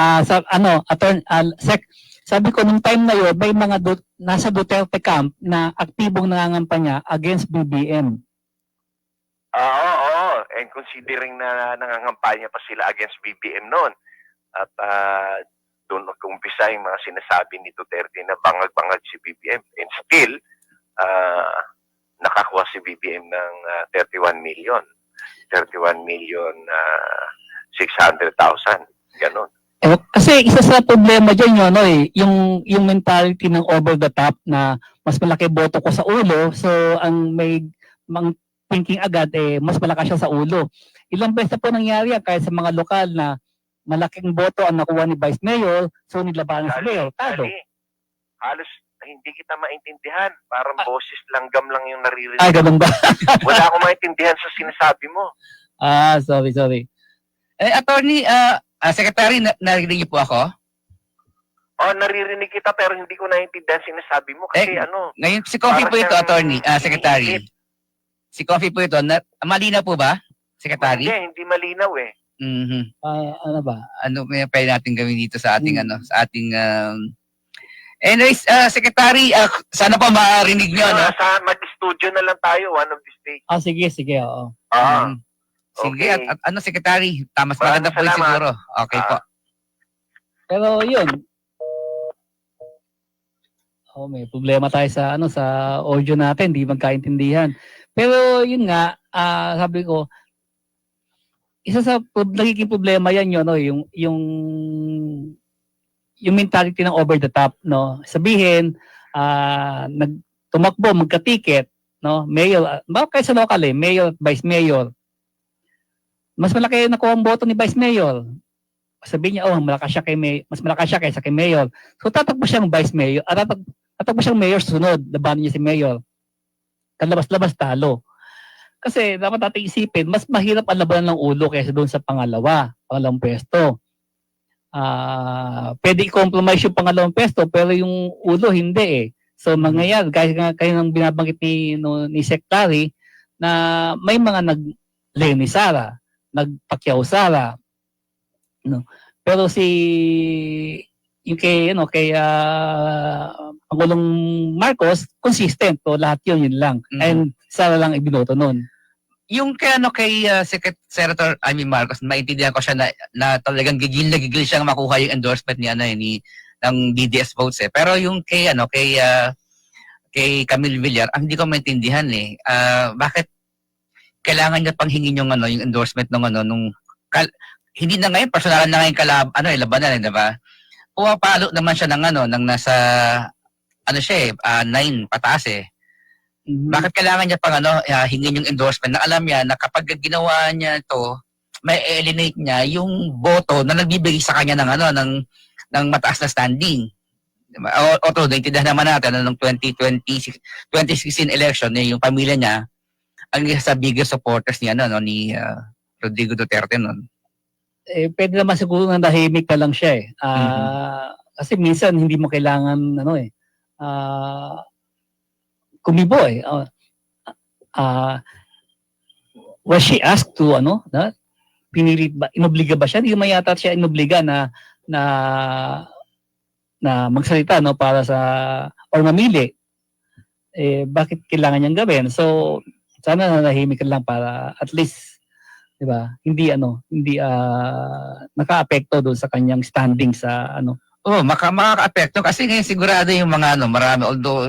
A: Sabi ko nung time na yon, may mga nasa Duterte camp na aktibong nangangampanya against BBM.
F: Oo. And considering na nangangampanya pa sila against BBM noon. At doon nag-umpisa yung mga sinasabi ni Duterte na bangag-bangag si BBM. And still, nakakuha si BBM ng 31 million. 31 million 600,000. Ganon.
A: Kasi isa sa problema dyan yung mentality ng over the top na mas malaki boto ko sa ulo, so ang may thinking agad mas malakas siya sa ulo. Ilang beses na po nangyari kahit sa mga lokal na malaking boto ang nakuha ni Vice Mayor, so nilabanan si Mayor. Talo.
F: Halos hindi kita maintindihan. Parang boses langgam lang yung naririnig.
A: Ay, ganun ba?
F: Wala akong maintindihan sa sinasabi mo.
A: Sorry.
B: Attorney, Secretary, narinig niyo po ako?
F: Naririnig kita pero hindi ko naiintindihan sinasabi mo kasi
B: Ngayon, si Coffee po ito, Attorney, Secretary.
F: iniisip.
B: Si Coffee po ito, malinaw po ba, Secretary?
F: Hindi malinaw eh.
A: Ano ba?
B: Ano may pwede natin gawin dito sa ating anyways, Secretary, sana po marinig niyo, no?
F: Mag-studio na lang tayo one of these days.
A: Sige, oo.
B: Sige,
F: Okay.
B: at Secretary, mas
F: Maraming
B: maganda po yun
F: salamat.
B: siguro. Okay po.
A: Pero yun. May problema tayo sa sa audio natin, di magkaintindihan. Pero yun nga, sabi ko, isa sa nagiging problema yan yung mentality ng over the top, no. Sabihin, tumakbo, magka-ticket, no, mayor, kahit sa local mayor at vice mayor. Mas malaki nakuha ang boto ni vice mayor. Sabihin niya, mas malakas siya kaysa kay mayor. So tatakbo siyang vice mayor, tatakbo siyang mayor sunod, labanan niya si mayor. Kalabas-labas talo. Kasi dapat natin isipin, mas mahirap ang labanan ng ulo kaysa doon sa pangalawang pwesto. Pwede i-compromise yung pangalawang pwesto, pero yung ulo hindi . So mangyayari, kaya nang binabanggit ni Secretary, na may mga nag-Lenny Sara, nag-Pacquiao Sara, no. Pero yung kay Pangulong Marcos, consistent lahat yun lang. And Sara lang ibinoto noon.
B: Yung kay Senator Marcos, maintindihan ko siya na talagang gigil na gigil siyang makuha yung endorsement ng DDS votes . Pero yung kay Camille Villar, hindi ko maintindihan . Bakit kailangan niya pang hingin yung yung endorsement nung hindi na ngayon personalan na ngayon labanan, di ba? Pumapalo naman siya ng nasa 9 pataas . Bakit kailangan niya pang hingin yung endorsement na alam niya na kapag ginawa niya ito, may eliminate niya yung boto na nagbibigay sa kanya ng mataas na standing. Diba? Although, naintindihan naman natin na noong 2016 election, yung pamilya niya, ang isa sa biggest supporters niya ni Rodrigo Duterte noon.
A: Pwede naman siguro na nahimik na lang siya . Kasi minsan hindi mo kailangan kumibo . Was she asked to pinilit ba, inobliga ba siya? Hindi man yata siya inobliga na magsalita para sa or mamili. Bakit kailangan niyang gawin? So sana nanahimik lang para at least, 'di ba? Hindi naka-apekto doon sa kanyang standing sa
B: makaka-apekto kasi ngayon sigurado yung mga marami, although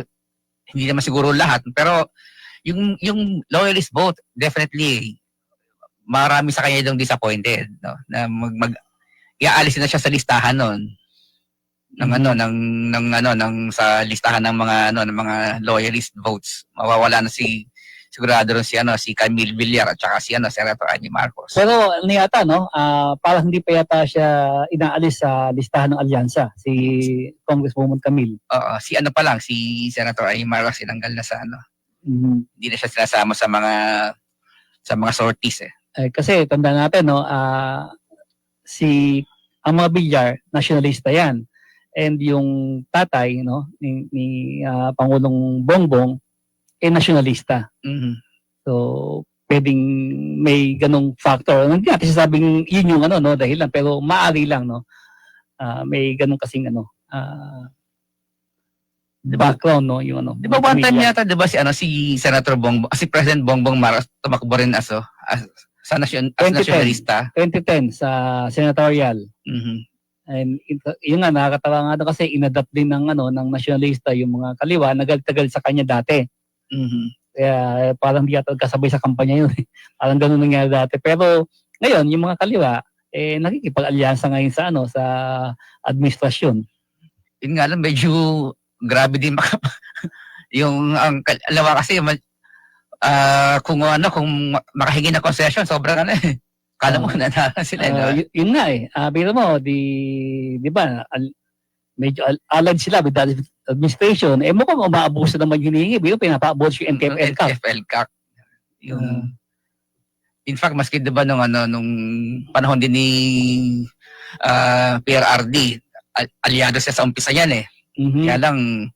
B: hindi naman siguro lahat, pero yung loyalist vote, definitely marami sa kanya yung disappointed, no? Na iaalisin na siya sa listahan noon ng sa listahan ng mga ng mga loyalist votes. Mawawala na sigurado rin si Camille Villar at saka si Senator Amy Marcos.
A: Pero niyata, no, parang hindi pa yata siya inaalis sa listahan ng alyansa, si Congresswoman Camille.
B: Oo, si Senator Amy Marcos sinanggal na sa hindi na siya sinasama sa mga sorties eh.
A: Kasi tandaan natin, no, ang mga Villar, nationalista yan. And yung tatay, no, ni Pangulong Bongbong, nationalista. So, pwedeng may ganong factor. Hindi natin sasabing yun yung dahilan, pero maaari lang, no. May ganong kasing background, no, yung
B: Di ba one time yata, di ba si Senator Bongbong, si President Bongbong Marcos tumakbo rin as nationalista?
A: 2010 sa senatorial. And yun nga, nakakatawa nga doon kasi inadapt din ng nationalista yung mga kaliwa, nagtagal sa kanya dati. Kaya parang di yata kasabay sa kampanya yun. Parang ganun nangyari dati. Pero ngayon, yung mga kaliwa, nakikipag-alyansa ngayon sa administrasyon.
B: Yun nga lang, medyo grabe din ang kalawa kasi kung makahingi ng concession, sobrang kala mo na sila.
A: Yun nga biro mo, di ba, medyo allied sila with the administration. Mukhang umaabuso naman yung hinihingi. Biro, pinapa-abolish yung
B: NTF-ELCAC. In fact, maski diba nung panahon din ni PRRD, aliado siya sa umpisa yan eh. Kaya lang,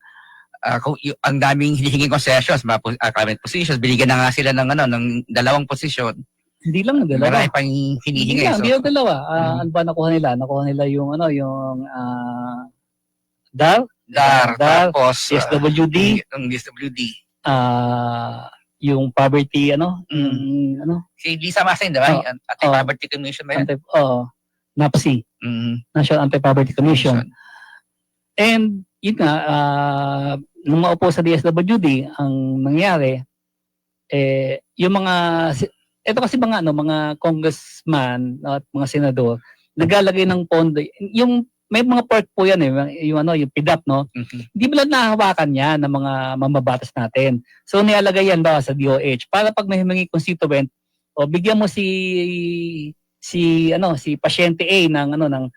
B: ang daming hinihinging concessions, current positions, binigyan na nga sila ng dalawang posisyon.
A: Hindi lang ng dalawa.
B: Marami pang hinihingi.
A: Hindi lang dalawa. Ano ba nakuha nila? Nakuha nila yung DAR,
B: tapos
A: SWD,
B: yung DSWD.
A: yung poverty,
B: Si Lisa Masin, di ba? Anti-Poverty Commission ba yan?
A: NAPSI, National Anti-Poverty Commission. And yun nga, nung maupo sa DSWD, ang nangyari, yung mga, ito kasi mga congressman at mga senador, naglalagay ng pondo, yung may mga part po yan yung PIDAP, no? Hindi ba lang nahahawakan yan ng mga mamabatas natin. So nilalagay yan ba sa DOH para pag may humingi constituent, bigyan mo si pasyente A ng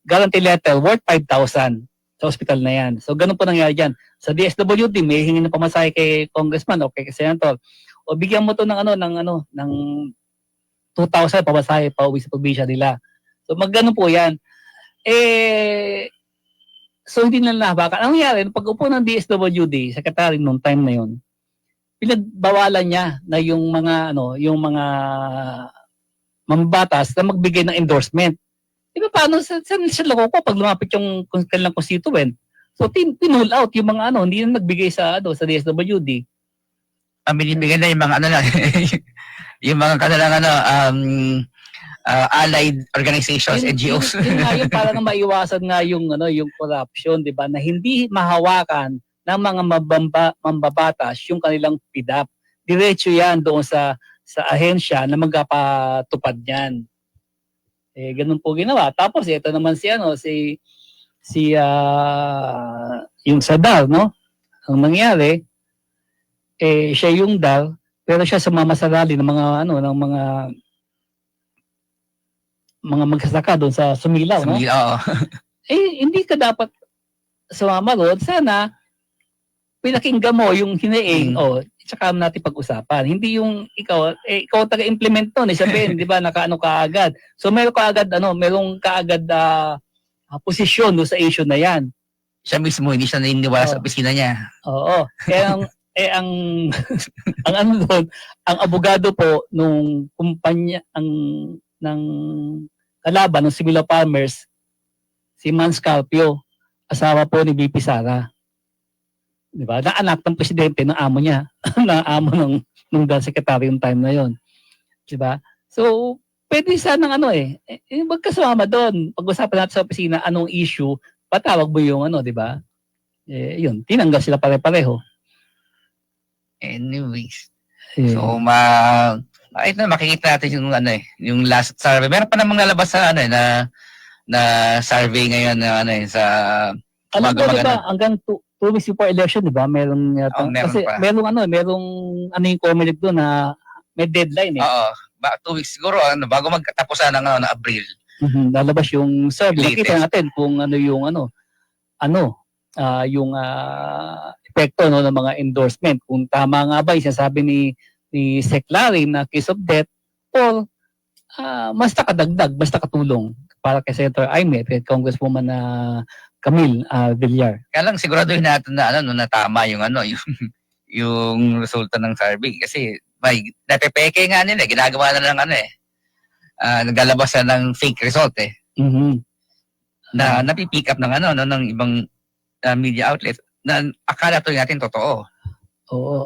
A: guarantee letter worth 5,000 sa hospital na yan. So ganun po nangyari dyan. Sa DSWD may hingi ng pamasahe kay congressman o kay senator. O bigyan mo to ng 2,000 pamasahe pa uwi sa probinsya nila. So magganun po yan. So hindi na nahabakan. Ang nangyari, pag upo ng DSWD, secretary nung time na yun, pinagbawalan niya na yung mga mamabatas na magbigay ng endorsement. Di ba paano sa loko ko pag lumapit yung kanilang constituent? So pinull out yung mga hindi na nagbigay sa DSWD.
B: Binibigyan na yung mga yung mga kanilang allied organizations, NGOs.
A: Yun nga yun, para na maiwasan nga yung corruption, di ba? Na hindi mahawakan ng mga mambabatas yung kanilang PIDAP. Diretso yan doon sa ahensya na magpapatupad niyan. Ganun po ginawa. Tapos ito naman yung sa DAR, no? Ang nangyari, siya yung DAR, pero siya sumamasalali ng mga magsasaka doon sa Sumilaw, no?
B: Oo.
A: Hindi ka dapat sumama doon. Sana pinakinggan mo yung hinaing, tsaka natin pag-usapan. Hindi yung ikaw taga-implement doon, sabihin, di ba, nakaano ka agad. So meron ka agad posisyon doon sa issue na yan.
B: Siya mismo, hindi siya naniniwala sa opisina niya.
A: Oo. Kaya ang abogado po nung kumpanya ng kalaban ng Sibilaw Farmers, si Man Scarpio, asawa po ni VP Sara. Di ba? Na anak ng presidente ng amo niya, na amo nung secretary yung time na yon. Di ba? So, pwede sanang wag ka sumama doon. Pag-usapan natin sa opisina anong issue, patawag mo yung di ba? Yun, tinanggal sila pare-pareho.
B: Anyways.
A: Eh,
B: So, ito, makikita natin yung yung last survey. Meron pa namang nalabas sa na survey ngayon na sa
A: alam ko,
B: umaga-umaga
A: di ba,
B: na.
A: hanggang 2 weeks before election, di ba, merong
B: Meron
A: kasi
B: pa.
A: merong yung comment doon na may deadline eh.
B: Oo. 2 weeks siguro bago magkatapusan ng Abril.
A: Lalabas yung survey.
B: Latest.
A: Nakita natin kung yung yung epekto ng mga endorsement. Kung tama nga ba yung sinasabi ni Sec Larry na case of death or mas nakadagdag, mas nakatulong para kay Senator Aimee at Congresswoman na Camille Villar.
B: Kaya lang siguraduhin natin na na tama yung yung resulta ng survey kasi may napepeke nga nila, ginagawa na lang naglalabas na ng fake result na napipick up ng ng ibang media outlet na akala to natin totoo.
A: Oo.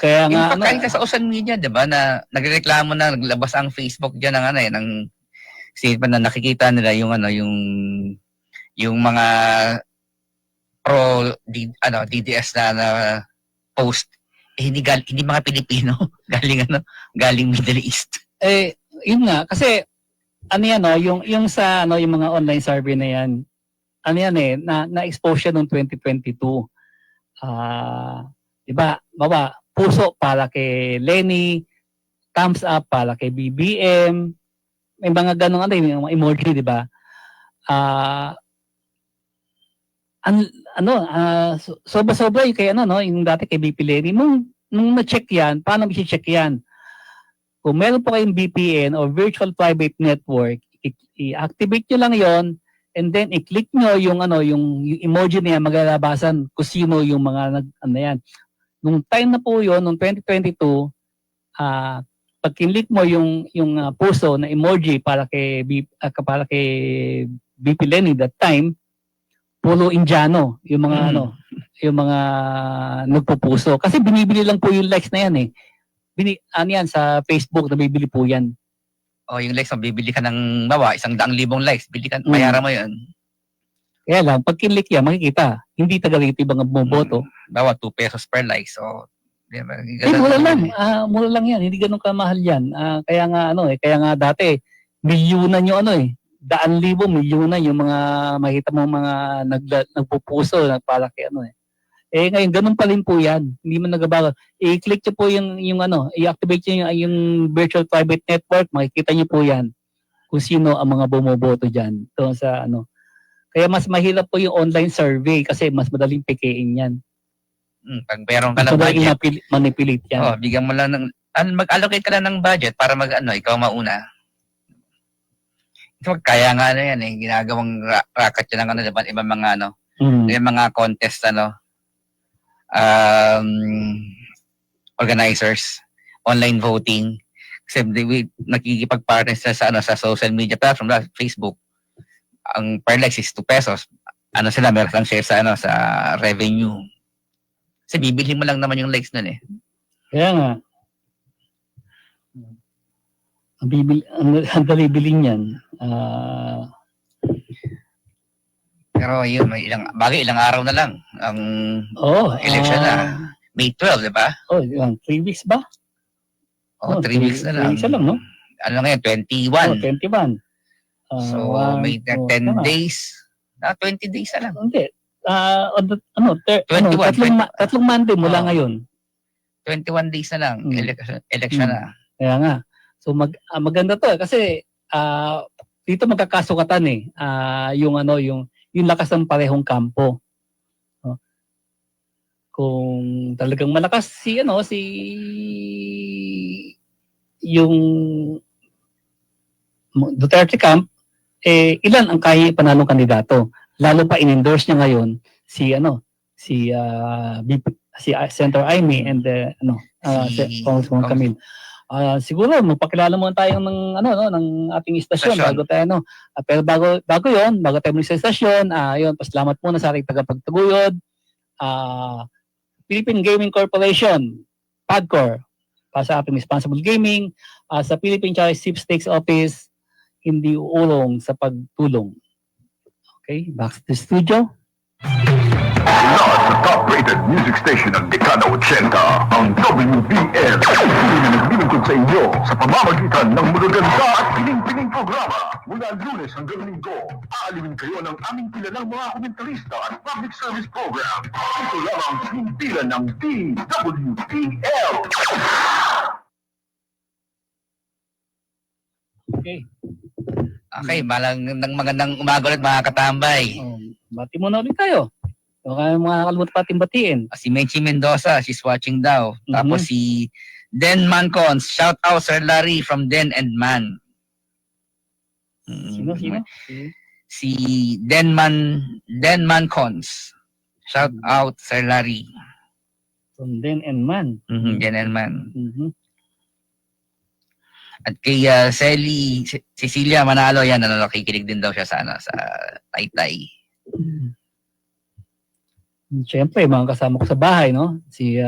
A: Kaya
B: In
A: nga
B: fact, kahit sa social media, 'di ba, na nagreklamo na naglabas ang Facebook diyan ng ng statement na nakikita nila yung yung mga pro DDS na post hindi mga Pilipino, galing Middle East.
A: Yun nga kasi yung sa yung mga online survey na yan na-expose siya noong 2022. Di ba? Puso para kay Lenny, thumbs up para kay BBM, may mga ganong yung mga emoji, di ba? Sobra-sobra yung kay yung dati kay BP Lenny, nung na-check yan, paano i-check yan? Kung meron po kayong VPN o Virtual Private Network, i-activate nyo lang yon and then i-click nyo yung emoji niya, maglalabasan kung sino yung mga yan. Nung time na po yon, nung 2022, pag kinlik mo yung puso na emoji para kay BP Lenny that time, puro Indiano yung mga yung mga nagpupuso. Kasi binibili lang po yung likes na yan eh. Yan sa Facebook, nabibili po yan.
B: Yung likes, bibili ka ng 100,000 likes, bili ka, bayaran mo yun.
A: Kaya lang, pag kinlik yan, makikita, hindi taga rito ibang bumoboto.
B: 2 pesos per like. So, diba,
A: Mura lang. Mura lang yan. Hindi ganun kamahal yan. Kaya nga kaya nga dati, milyunan yung 100,000, milyunan yung mga makita mo mga nagpupuso para kay ngayon, ganun pa rin po yan. Hindi man nagabago. I-click nyo po yung i-activate nyo yung virtual private network, makikita nyo po yan kung sino ang mga bumoboto dyan. Doon sa Kaya mas mahirap po yung online survey kasi mas madaling pikein yan.
B: Pag meron ka ng
A: Madaling
B: budget,
A: manipulate yan.
B: bigyan mo lang mag-allocate ka lang ng budget para ikaw mauna. Ito, kaya nga yan ginagawang racket yan ng ibang mga yung mga contest organizers, online voting. Kasi nakikipag-partner sa social media platform, Facebook. Ang per likes is 2 pesos. Meron lang share sa revenue. Kasi bibili mo lang naman yung likes nun eh.
A: Kaya nga. Ang dali bilhin yan.
B: Pero yun, ilang araw na lang ang election na. May 12, di ba?
A: 3 weeks ba?
B: 3 weeks na lang.
A: 3 weeks na lang, no?
B: Ngayon, 21.
A: 21.
B: So, may 10 days. 20 days na lang.
A: Hindi.
B: 21.
A: Tatlong Monday mula ngayon.
B: 21 days na lang. Election na.
A: Kaya nga. So, maganda to kasi dito magkakasukatan yung lakas ng parehong kampo. Kung talagang malakas yung Duterte camp, ilan ang kaya panalong kandidato? Lalo pa in-endorse niya ngayon si Senator Aimee and Congresswoman Camille. Siguro magpakilala muna tayo ng ating istasyon bago tayo pero bago tayo muna sa istasyon, pasalamat muna sa ating tagapagtaguyod, Philippine Gaming Corporation, PAGCOR, para sa ating responsible gaming, sa Philippine Charity Sweepstakes Office, hindi uulong sa pagtulong. Okay, back to the studio.
G: Mula sa top-rated music station ng dekada 80, ang WBL. Tuloy na naglilingkod sa inyo sa pamamagitan ng magaganda at pining-pining programa. Mula Lunes hanggang Linggo, aalawin kayo ng aming kilalang mga komentarista at public service program. Ito lang ang pinipilan ng DWBL.
A: Okay.
B: Okay, magandang umaga ulit mga katambay.
A: Bati muna ulit tayo. So, kaya mga nakalimutan pa ating batiin.
B: Si Menchi Mendoza, she's watching daw. Tapos si Den Mancons, shout out Sir Larry from Den and Man.
A: Sino?
B: Si Den Mancons. Shout out Sir Larry.
A: From Den and Man.
B: Den and Man.
A: Mhm.
B: At kay Cecilia Manalo, yan, nakikinig din daw siya sa Taytay.
A: Siyempre, mga kasama ko sa bahay, no? Si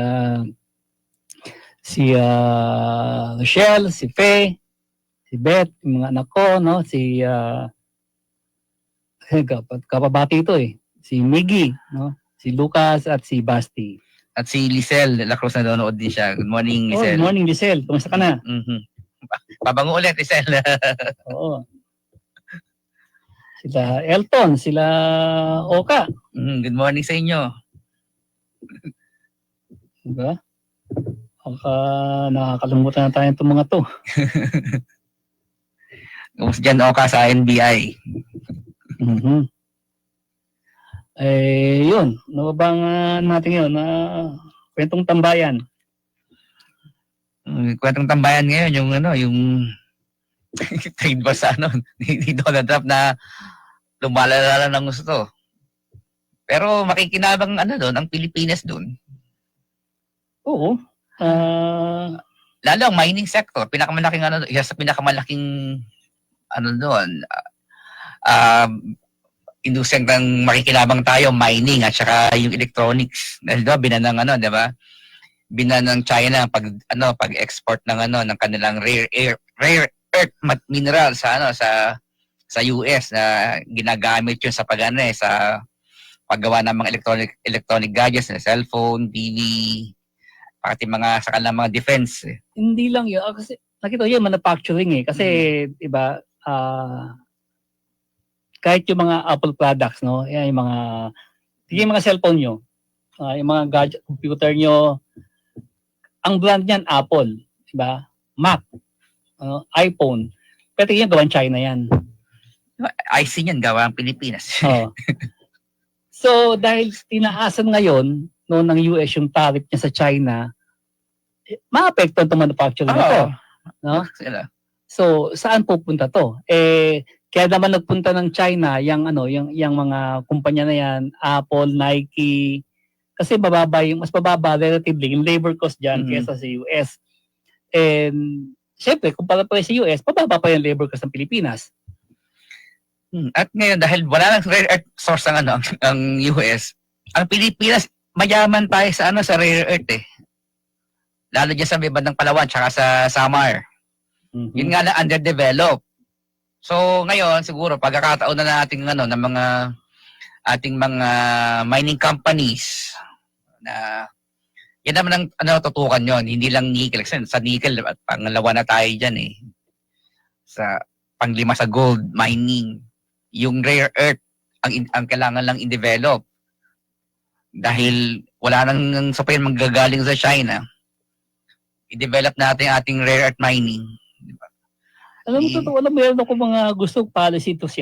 A: Rochelle, si Faye, si Beth, yung mga anak ko, no? Si kapabati ito eh. Si Miggy, no? Si Lucas at si Basti.
B: At si Lisel Lacruz na nanonood din siya. Good morning,
A: Oh,
B: Lisel.
A: good morning, Lisel. Kumusta ka na?
B: Pabango ulit, Lisel.
A: Oo. Sila Elton, sila Oka.
B: Good morning sa inyo.
A: Diba? Nakakalimutan na tayo itong mga to.
B: Kumusta dyan, Oka, sa NBI?
A: Mhm. Yun. Nababang natin yun. Kwentong tambayan.
B: Kwentong tambayan ngayon, yung trade war sa ni Donald Trump na lumalala ng gusto. Pero makikinabang doon, ang Pilipinas doon.
A: Oo.
B: Lalo ang mining sector, pinakamalaking isa sa pinakamalaking doon, industriyang ng makikinabang tayo, mining at saka yung electronics. Dahil doon, binanang di ba? Binanang China pag-export ng kanilang rare earth mineral sa US na ginagamit yun sa sa paggawa ng mga electronic gadgets, na cellphone, TV, pati sa kanilang mga defense.
A: Hindi lang yun. Kasi nakita ko yun, manufacturing eh. Kasi, diba, kahit yung mga Apple products, no? Yan, yung mga cellphone nyo, yung mga gadget, computer nyo, ang brand niyan, Apple. Diba? Mac. iPhone. Pero yan, gawang China yan.
B: IC niyan, gawa ang Pilipinas.
A: Oh. So, dahil tinaasan ngayon, noon ng US yung tariff niya sa China, maapektuhan itong manufacturing na to. No?
B: Sila.
A: So, saan pupunta to? Kaya naman nagpunta ng China, yung mga kumpanya na yan, Apple, Nike, kasi mas mababa relatively yung labor cost dyan kesa sa US. And, syempre, kung para sa US, mababa pa yung labor cost ng Pilipinas.
B: At ngayon, dahil wala nang rare earth source ang US, ang Pilipinas, mayaman tayo sa rare earth eh. Lalo dyan sa may bandang Palawan, tsaka sa Samar. Yun nga lang, underdeveloped. So, ngayon, siguro, pagkakataon na natin ng mga ating mga mining companies na yan naman ang tutukan yon, hindi lang nickel. Kasi sa nickel, at pangalawa na tayo dyan eh. Sa panglima sa gold mining. Yung rare earth, ang kailangan lang i-develop. Dahil wala nang supply manggagaling sa China, i-develop natin ating rare earth mining. Diba?
A: Alam mo, meron ako mga gusto policy to si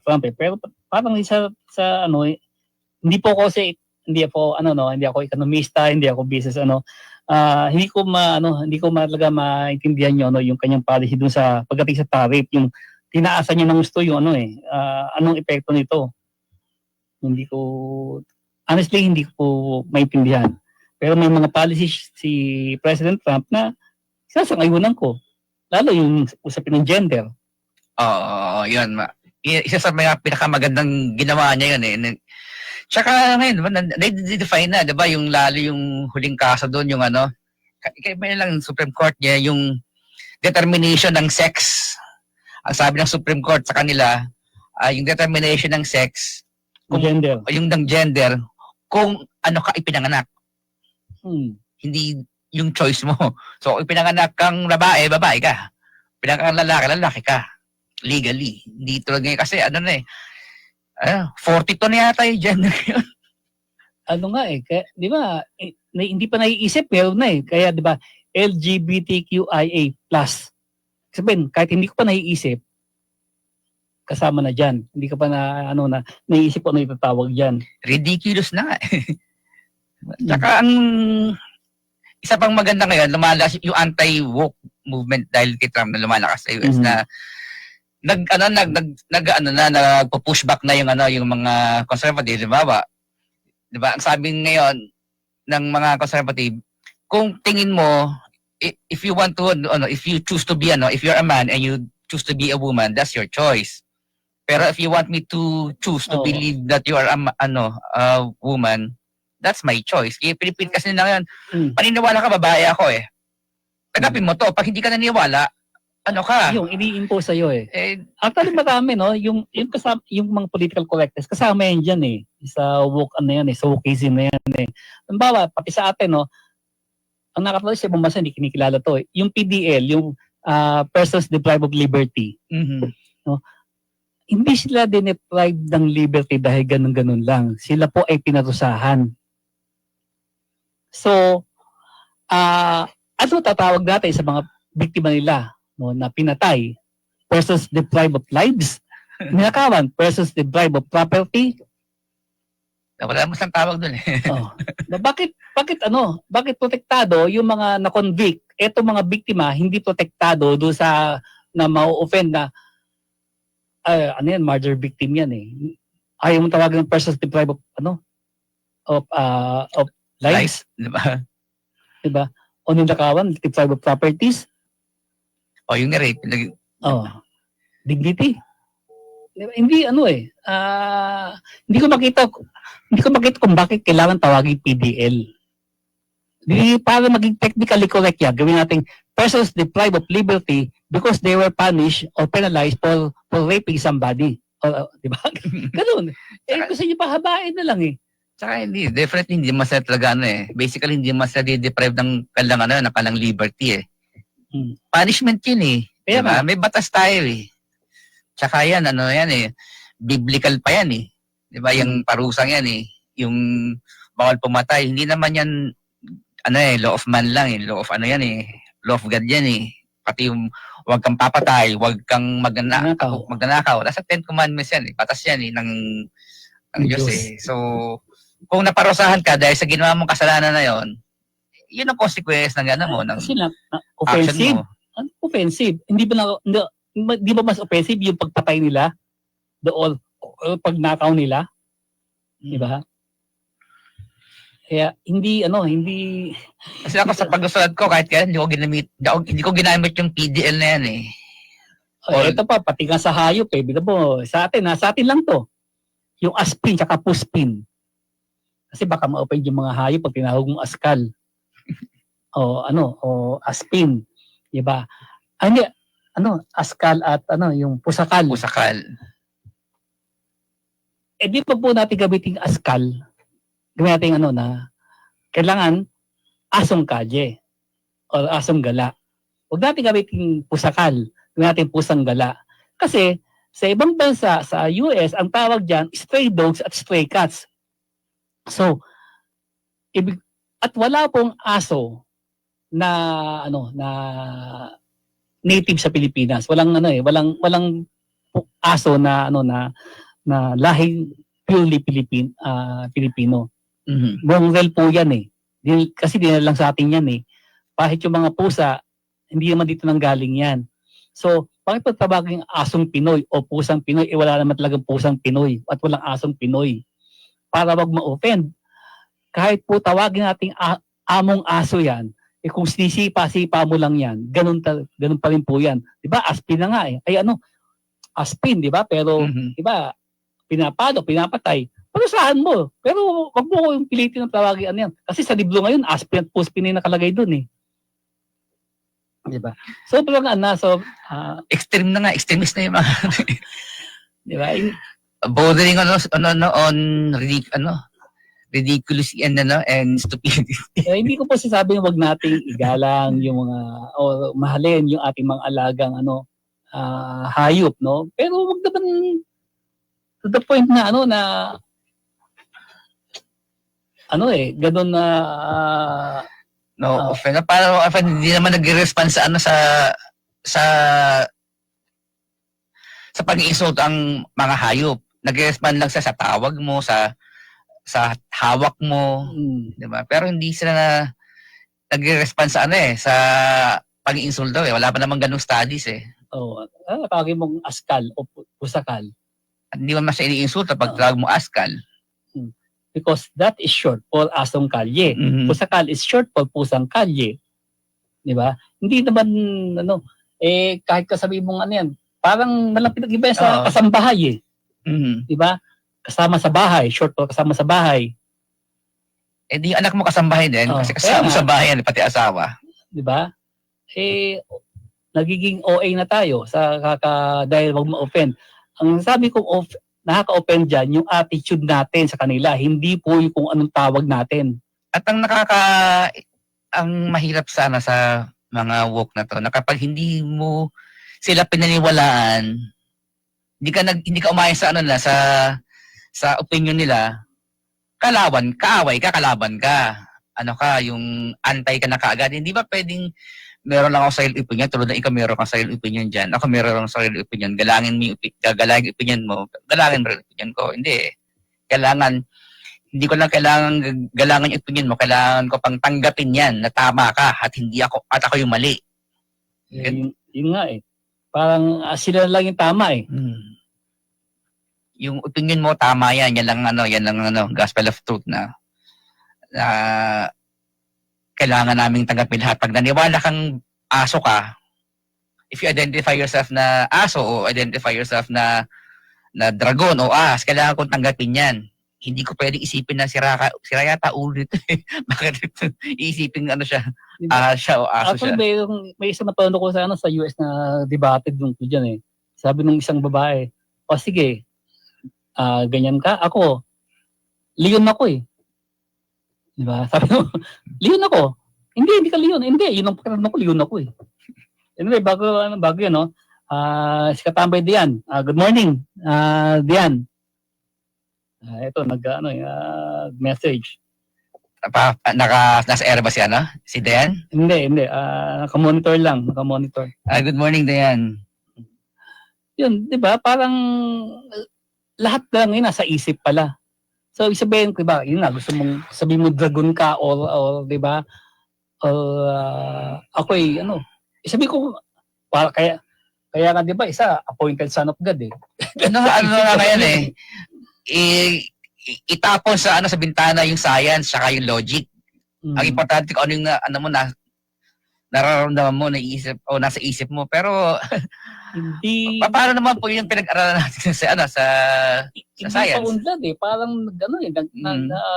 A: Trump eh. Pero parang hindi ako ekonomista, hindi ako business hindi ko talaga maintindihan yung kanyang policy dun sa pagdating sa tariff, yung tinaasan niya ng gusto yung anong epekto nito. Honestly, hindi ko maintindihan. Pero may mga policy si President Trump na sasang-ayunan ko. Lalo yung usapin ng gender.
B: Oo, yun. Isa sa mga pinakamagandang ginawa niya yun eh. Tsaka ngayon, na-define na, di ba? Yung lalo yung huling kaso doon, yung Kaya lang yung Supreme Court niya, yung determination ng sex. Ang sabi ng Supreme Court sa kanila, yung determination ng sex,
A: Gender.
B: yung ng gender, kung ano ka ipinanganak. Hindi yung choice mo. So, kung ipinanganak kang babae, babae ka. Pinanganak lalaki, lalaki ka. Legally. Hindi tulad ngayon kasi, 42 na yata yung gender yun.
A: Ano nga kaya, di ba, hindi pa naiisip, meron na kaya di ba, LGBTQIA+. Sabihin, kahit hindi ko pa naiisip, kasama na dyan. Hindi ka pa naiisip ko ano itatawag dyan.
B: Ridiculous na nga. Tsaka ang isa pang maganda ngayon, lumalakas yung anti-woke movement dahil kay Trump na lumalakas sa US na nagpo-push back na yung mga conservative, di ba? Di ba? Ang sabi ngayon ng mga conservative, kung tingin mo, if you want to, if you choose to be, if you're a man and you choose to be a woman, that's your choice. Pero if you want me to choose to believe that you are a woman, that's my choice. Kaya Pilipin kasi na ngayon, paniniwala ka, babae ako Tagapin mo to. Pag hindi ka naniwala, ano ka?
A: Yung ini-impose sa'yo Actually, marami, no? Yung mga political correctness, kasama yan dyan Sa woke, sa wokeism na yan Halimbawa, pati sa atin, no? Ang nakatalo sa ibang bansa, hindi kinikilala to Yung PDL, yung Persons Deprived of Liberty. No? Hindi sila deprived ng liberty dahil ganun-ganun lang. Sila po ay pinarusahan. So, ano tatawag natin sa mga biktima nila? No, na pinatay, persons deprived of lives, ninakawan, persons deprived of property.
B: Wala mo siyang tawag dun
A: Bakit protektado yung mga na-convict? Eto mga biktima, hindi protektado doon sa na ma-offend na murder victim yan Ayaw mo tawagin ng persons deprived of lives. Diba? O ninakawan, deprived of properties.
B: Yung na-rape.
A: Dignity. Diba? Hindi hindi ko makita kung bakit kailangan tawagin PDL. Para maging technically correct gawin natin persons deprived of liberty because they were punished or penalized for raping somebody. Di ba? Ganun. Gusto niyo pahabain na lang
B: Tsaka definitely hindi masaya talaga Basically, hindi masaya deprive ng kalang liberty Punishment yun
A: Kaya
B: diba? May batas tayo Tsaka yan, biblical pa yan Diba? Yung parusang yan Yung bawal pumatay. Hindi naman yan, law of man lang Law of law of God yan Pati yung huwag kang papatay, huwag kang magnanakaw. Nasa 10 commandments yan Batas yan ng Diyos So, kung naparusahan ka dahil sa ginawa mong kasalanan na yon, yun ang consequence ng
A: offensive.
B: action mo.
A: Offensive. Hindi ba mas offensive yung pagpatay nila? Doon, pagnakaw nila? Di ba? Kaya hindi.
B: Kasi ako sa pagsusulat ko, kahit kaya hindi ko ginamit yung PDL na yan
A: Ito pa, pati nga sa hayop sa atin lang to. Yung aspin tsaka puspin. Kasi baka ma-open yung mga hayop pag tinawag mong askal. O aspin. Diba? Askal at yung pusakal.
B: Pusakal.
A: Di pa po natin gamitin askal. Gamitin na kailangan asong kadye o asong gala. Huwag natin gamitin pusakal. Gamitin pusang gala. Kasi sa ibang bansa, sa US, ang tawag dyan, stray dogs at stray cats. So, at wala pong aso na native sa Pilipinas. Walang walang aso na lahing purely Filipino. Mongrel po yan kasi dinala lang sa atin yan Kahit yung mga pusa, hindi naman dito nang galing yan. So, bakit pagtabagin asong Pinoy o pusang Pinoy, wala naman talagang pusang Pinoy at walang asong Pinoy. Para wag ma-offend. Kahit po tawagin nating among aso yan, kung sinisipa-sipa mo lang yan, ganun pa rin po yan. Diba? Aspin na nga Aspin, diba? Pero, diba, pinapatay. Parusahan mo. Pero wag mo yung pilitin ng tawagin yan. Kasi sa libro ngayon, aspin at puspin na nakalagay dun Di ba? Sobrang
B: Extreme na nga, extremist na yung mga
A: di ba?
B: bordering ridiculous and stupidity.
A: Hindi ko po sasabing wag nating igalang yung mga o mahalin yung ating mga alagang hayop, no? Pero wag naman to the point na ganun na
B: No, offense. Parang hindi naman nagre-respond sa sa pag-iisot ang mga hayop. Nagre-respond lang sa tawag mo, sa hawak mo, di ba? Pero hindi sila nagre-respond sa sa pag-iinsulto eh. Wala pa namang ganung studies eh.
A: tawagin mong askal o pusakal.
B: At hindi man siya iniinsulto pag tawag mo askal.
A: Because that is short for asong kalye.
B: Mhm.
A: Pusakal is short for pusang kalye. Di ba? Hindi naman, kahit kasabihin mong yan, parang malang pinag-iba yan sa
B: Oo.
A: kasambahay eh.
B: Mhm.
A: Di ba? Kasama sa bahay, short for kasama sa bahay.
B: Eh di anak mo kasambahay din
A: Oo.
B: kasi kasama
A: Kaya
B: sa bahay yan, pati asawa.
A: Di ba? Nagiging OA na tayo dahil wag ma-offend. Ang sabi kong nakaka-offend dyan, yung attitude natin sa kanila, hindi po yung kung anong tawag natin.
B: At ang mahirap sana sa mga woke na to, na kapag hindi mo sila pinaniwalaan, hindi ka umayos sa sa opinion nila, kalaban ka. Ano ka, yung antay ka na kaagad. Hindi ba pwedeng meron lang ako sarili opinion, tulad na ikaw meron kang sarili opinion dyan, ako meron lang sarili opinion, gagalangin yung opinion mo, galangin mo rin opinion ko. Hindi eh. Hindi ko lang kailangan galangan yung opinion mo, kailangan ko pang tanggapin yan na tama ka at ako yung mali.
A: Yun nga eh. Parang sila lang yung tama eh.
B: Yung opinion mo tama yan, yan lang gospel of truth na kailangan naming tanggapin lahat. Pag naniwala kang aso ka, if you identify yourself na aso o identify yourself na dragon o kailangan kong tanggapin yan. Hindi ko pwedeng isipin na sira yata ulit. Bakit iisipin siya? Siya o aso siya.
A: Actually, may isang napanood ko sa US na debate dun dyan eh. Sabi nung isang babae, sige, ganyan ka, ako, leon ako eh. Diba? Sabi mo, leon ako. Hindi ka leon. Hindi, yun ang pakiramdam ko, leon ako eh. Anyway, bago yun, no? Si Katambay Dian. Good morning, Dian. Ito, message.
B: Nasa air ba siya, no? Si Dayan?
A: Hindi. Naka-monitor lang.
B: Good morning, Dayan.
A: Yun, di ba? Parang lahat lang yun nasa isip pala. So, isabihin ko, diba, yun nga, gusto mong sabihin mo dragon ka or di ba? Ako isabihin ko, kaya nga, di ba, isa, appointed son of God eh.
B: Ano na ngayon eh? Itapon sa bintana yung science saka yung logic. Ang importante kung ano yung nararamdaman mo, naisip o nasa isip mo. Pero
A: hindi
B: paano naman po yung pinag-aralan natin sa science?
A: Hindi pa unlad eh. Parang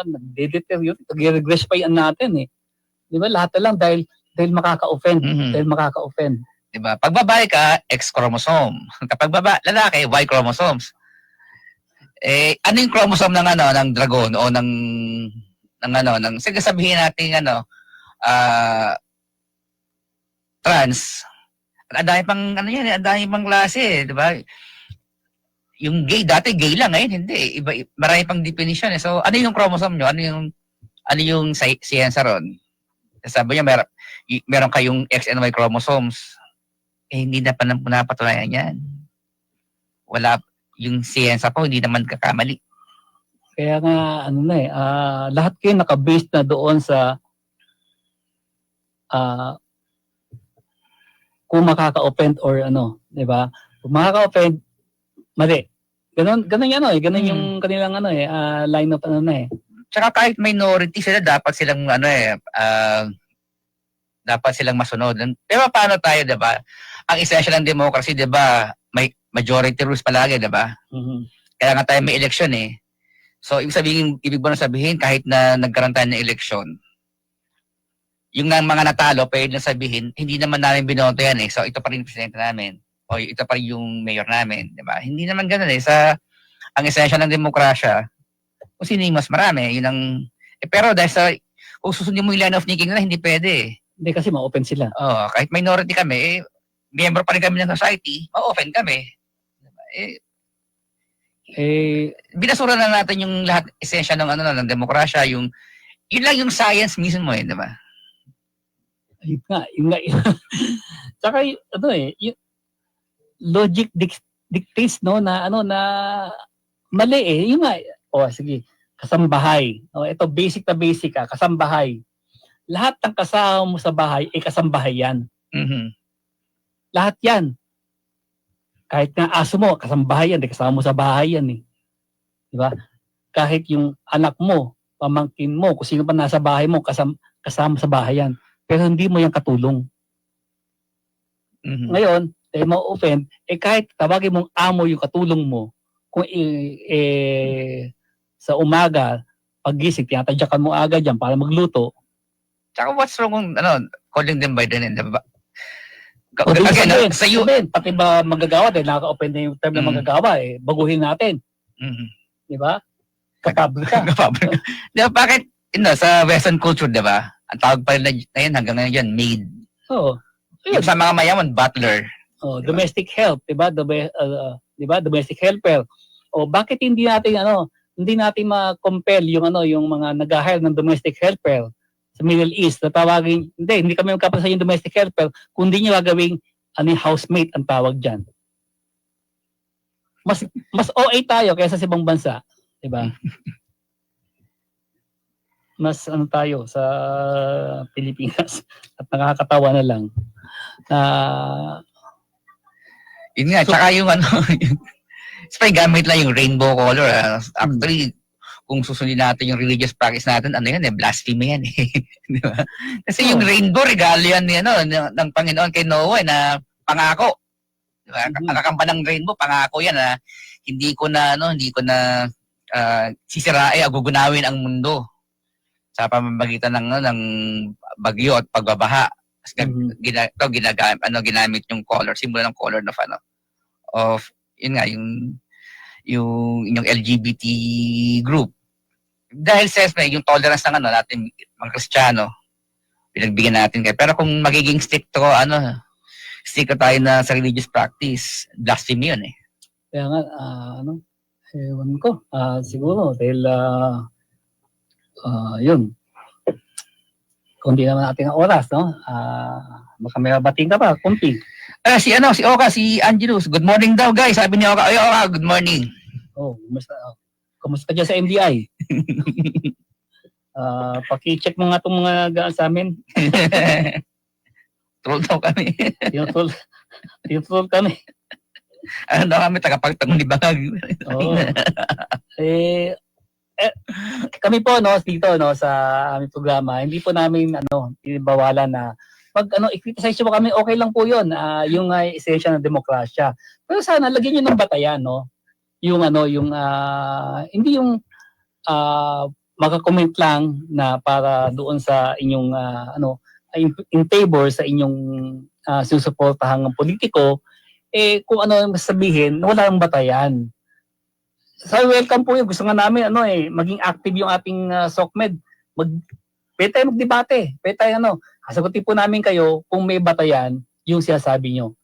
A: nagde-deteriorate, nag-regress pa yan natin eh. Di ba? Lahat na lang dahil makaka-offend. Dahil makaka-offend.
B: Di ba? Pag babae ka, X chromosome. Kapag lalaki, Y chromosomes. Ano yung chromosome ng dragon o sige sabihin natin trans. Ang dami pang ang dami pang klase, di ba? Yung gay dati gay lang, ngayon hindi. Marami pang definition eh. So ano yung chromosome nyo? Ano yung science ron? Sabi niya meron kayong X and Y chromosomes. Hindi na pa napatunayan yan. Wala yung science po, hindi naman kakamali.
A: Kaya nga, lahat kayo nakabase na doon sa kung makaka-offend or di ba? Kung makaka-offend, mali. Ganun ganun yung kanilang line of
B: Tsaka kahit minority sila, dapat silang dapat silang masunod. Pero paano tayo, di ba? Ang essential ng democracy, di ba? May majority rules palagi, di ba? Kaya nga tayo may election eh. So, ibig ba na sabihin, kahit na nagkaroon tayo ng election, yung mga natalo, pwede na sabihin, hindi naman namin binoto yan eh. So, ito pa rin yung presidente namin. O ito pa rin yung mayor namin. Diba? Hindi naman ganun eh. Ang esensya ng demokrasya, kung sino yung mas marami, yun ang... pero dahil kung susundin mo yung line of thinking nila, hindi pwede eh.
A: Hindi kasi ma-open sila.
B: Oo, kahit minority kami, miyembro pa rin kami ng society, ma-open kami. Diba? Binasura na natin yung lahat esensya ng ng demokrasya, yun lang yung science mismo eh, di ba?
A: Yun nga. Tsaka yung logic dictates na mali eh. Yun nga. Sige, kasambahay. Ito basic na basic kasambahay. Lahat ng kasama mo sa bahay ay kasambahay yan.
B: Mm-hmm.
A: Lahat yan. Kahit nga aso mo, kasambahay yan, kasama mo sa bahay yan eh. Di ba? Kahit yung anak mo, pamangkin mo, kung sino pa nasa bahay mo, kasama sa bahay yan. Pero hindi mo yan katulong.
B: Mm-hmm.
A: Ngayon, ma-open, kahit tawagin mong amo yung katulong mo, kung sa umaga, paggising, tinatadyakan mo agad yan para magluto.
B: Tsaka what's wrong kung, calling them by the name, diba?
A: Again,
B: sa you,
A: pati ba magagawa, dahil naka-open na yung term na magagawa, baguhin natin.
B: Mm-hmm.
A: Di ba? Kapabrika.
B: Diba, bakit, sa Western culture, diba, ang tawag pa rin na yun, hanggang ngayon yan, maid.
A: Oo.
B: Yung sa mga mayaman, butler.
A: Domestic help, di ba? Domestic helper. Bakit hindi natin ma-compel yung mga nag-hire ng domestic helper sa Middle East na tawagin, hindi kami magkapasa yung domestic helper, kundi nyo gagawing housemate ang tawag diyan. Mas OA tayo kaysa sa ibang bansa, di ba? Mas tayo sa Pilipinas at nakakatawa na lang.
B: Yun nga, tsaka yung gamit lang yung rainbow color. Actually, kung susundin natin yung religious practice natin, blasphemy yan eh. Di ba? Kasi yung rainbow, regalo yan ng Panginoon kay Noah na pangako. Di ba? Ang kakamba ng rainbow, pangako yan na hindi ko na sisirain, agugunawin ang mundo sa pamamagitan ng bagyo at pagbabaha. Ginamit yung color, simbolo ng color of yun nga, yung inyong LGBT group. Dahil yung tolerance ng natin, mga Kristiyano, pinagbigyan natin kayo. Pero kung magiging stick tayo na sa religious practice, blasphemy yun eh.
A: Kaya nga, ewan ko, siguro, dahil, yun, kung di naman natin ang oras, no? Baka may bating ka pa, kumpi.
B: Si Oka, si Angelus, good morning daw guys. Sabi ni Oka, Oka, good morning.
A: Kumusta dyan sa MDI? Paki-check mo nga itong mga gaan sa amin.
B: Troll daw kami.
A: Troll kami.
B: Kami tagapagtangon ni Bangag.
A: Oo. Kami po dito sa aming programa, hindi po namin inibawalan na i-criticize mo kami, okay lang po 'yon. Yung esensya ng demokrasya. Pero sana lagyan niyo ng batayan, no? Yung hindi yung maka-comment lang na para doon sa inyong in favor sa inyong susuportahang politiko, kung ano ang sabihin, wala nang batayan. So welcome po yun. Gusto nga namin maging active yung ating SOCMED. Pwede tayo magdebate. Pwede tayo kasagutin po namin kayo kung may batayan yung sinasabi nyo.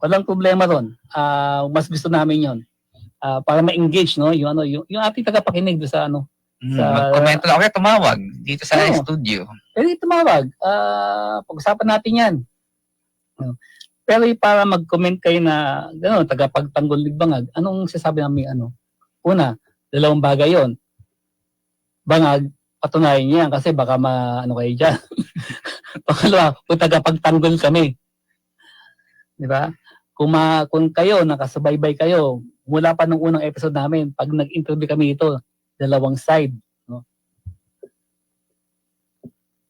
A: Walang problema ron. Mas gusto namin yon para ma-engage yung ating tagapakinig do sa
B: Mag-comment lang. Okay, tumawag dito sa studio.
A: Pwede tumawag. Pag-usapan natin yan. Pero para mag-comment kayo na tagapagtanggol ni Bangag, anong sasabi namin Una, dalawang bagay yon. Bangag, patunayan niya kasi baka kayo dyan. Pangalawa, kung tagapagtanggol kami. Di ba? Kung kayo, nakasubaybay kayo, mula pa nung unang episode namin, pag nag-interview kami ito, dalawang side. No?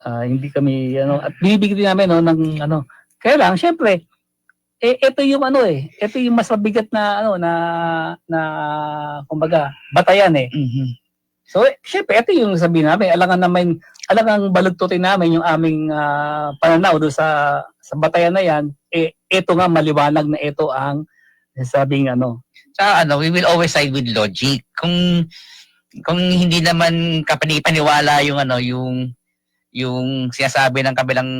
A: Hindi kami, at binibigyan namin ng kaya lang, syempre, ito yung ito yung mas mabigat na kumbaga, batayan eh.
B: Mm-hmm.
A: So, syempre, ito yung sabihin namin, alangang balagtutin namin yung aming pananaw doon sa batayan na yan, ito nga maliwanag na ito ang sabing
B: Sa we will always side with logic. Kung hindi naman kapani-paniwala yung sinasabi ng kabilang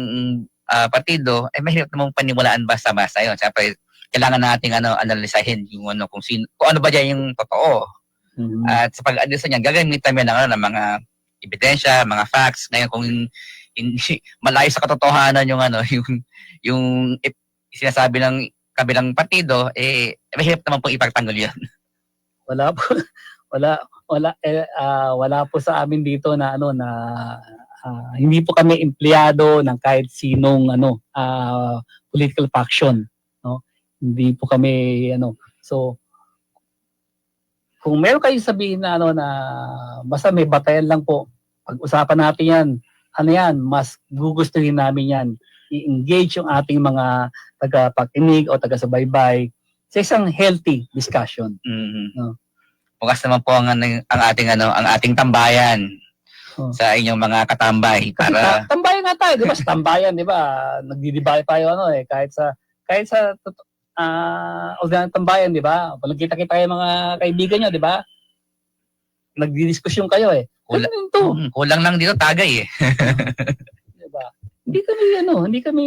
B: partido, mahirap namang paniwalaan basta-basta yun. Siyempre, kailangan nating analisahin yung kung ano ba diyan yung totoo. At sa pag-analisa niyan, gagamitan namin ng mga ebidensya, mga facts. Ngayon kung hindi malayo sa katotohanan yung sinasabi ng kabilang partido, mahirap naman pong ipagtanggol yun.
A: Wala po, wala po sa amin dito na hindi po kami empleyado ng kahit sinong political faction, no? Hindi po kami so kung meron kayong sabihin na na basta may batayan lang po, pag-usapan natin yan, mas gugustuhin namin yan. I-engage yung ating mga tagapakinig o taga-subaybay sa isang healthy discussion. No?
B: Bukas naman po ang ating tambayan sa inyong mga katambay
A: Kasi
B: para
A: tambayan nga tayo, di ba? Sa tambayan, di ba? Nagdidibay tayo kahit sa organong tambayan, di ba? Pag nagkita-kita kayo mga kaibigan nyo, di ba? Nagdidiskusyon kayo
B: kulang lang dito tagay
A: Di ba? Hindi kami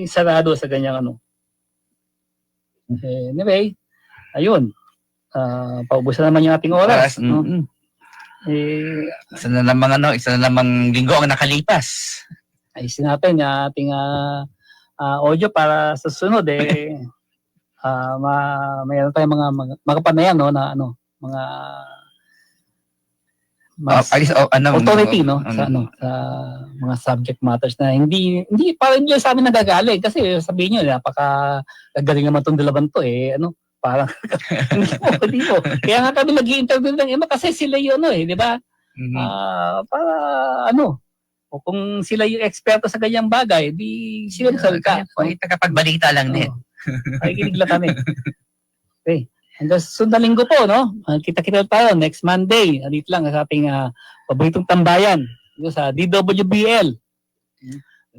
A: sarado sa ganyang Anyway, ayun. Paubusan naman yung ating oras. No?
B: Isa na namang linggo ang nakalipas.
A: Ayusin natin yung ating audio para sa sunod mayroon tayong mga panayam na mga mas authority sa mga subject matters na hindi parang hindi sa amin nagagaling kasi sabihin niyo napaka gagaling naman tong dalaban to parang hindi po. Kaya nga kami nag-i-interview ng iba kasi sila yun di ba? Para o kung sila yung eksperto sa ganyang bagay, di sila nagsalita.
B: Tagapagbalita lang din.
A: Nakikinig lang kami. Okay. Hanggang sunod na linggo po, no? Kita-kita tayo next Monday. Dito lang sa ating paboritong tambayan. Dito sa DWBL.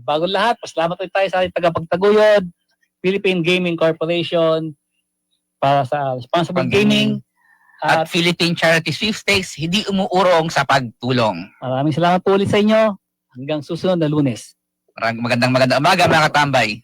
A: Bago lahat, pasalamat ulit tayo sa ating tagapagtaguyod, Philippine Gaming Corporation, para sa responsible gaming.
B: At Philippine Charity Sweepstakes, hindi umuurong sa pagtulong.
A: Maraming salamat po ulit sa inyo. Hanggang susunod na Lunes.
B: Magandang umaga mga katambay.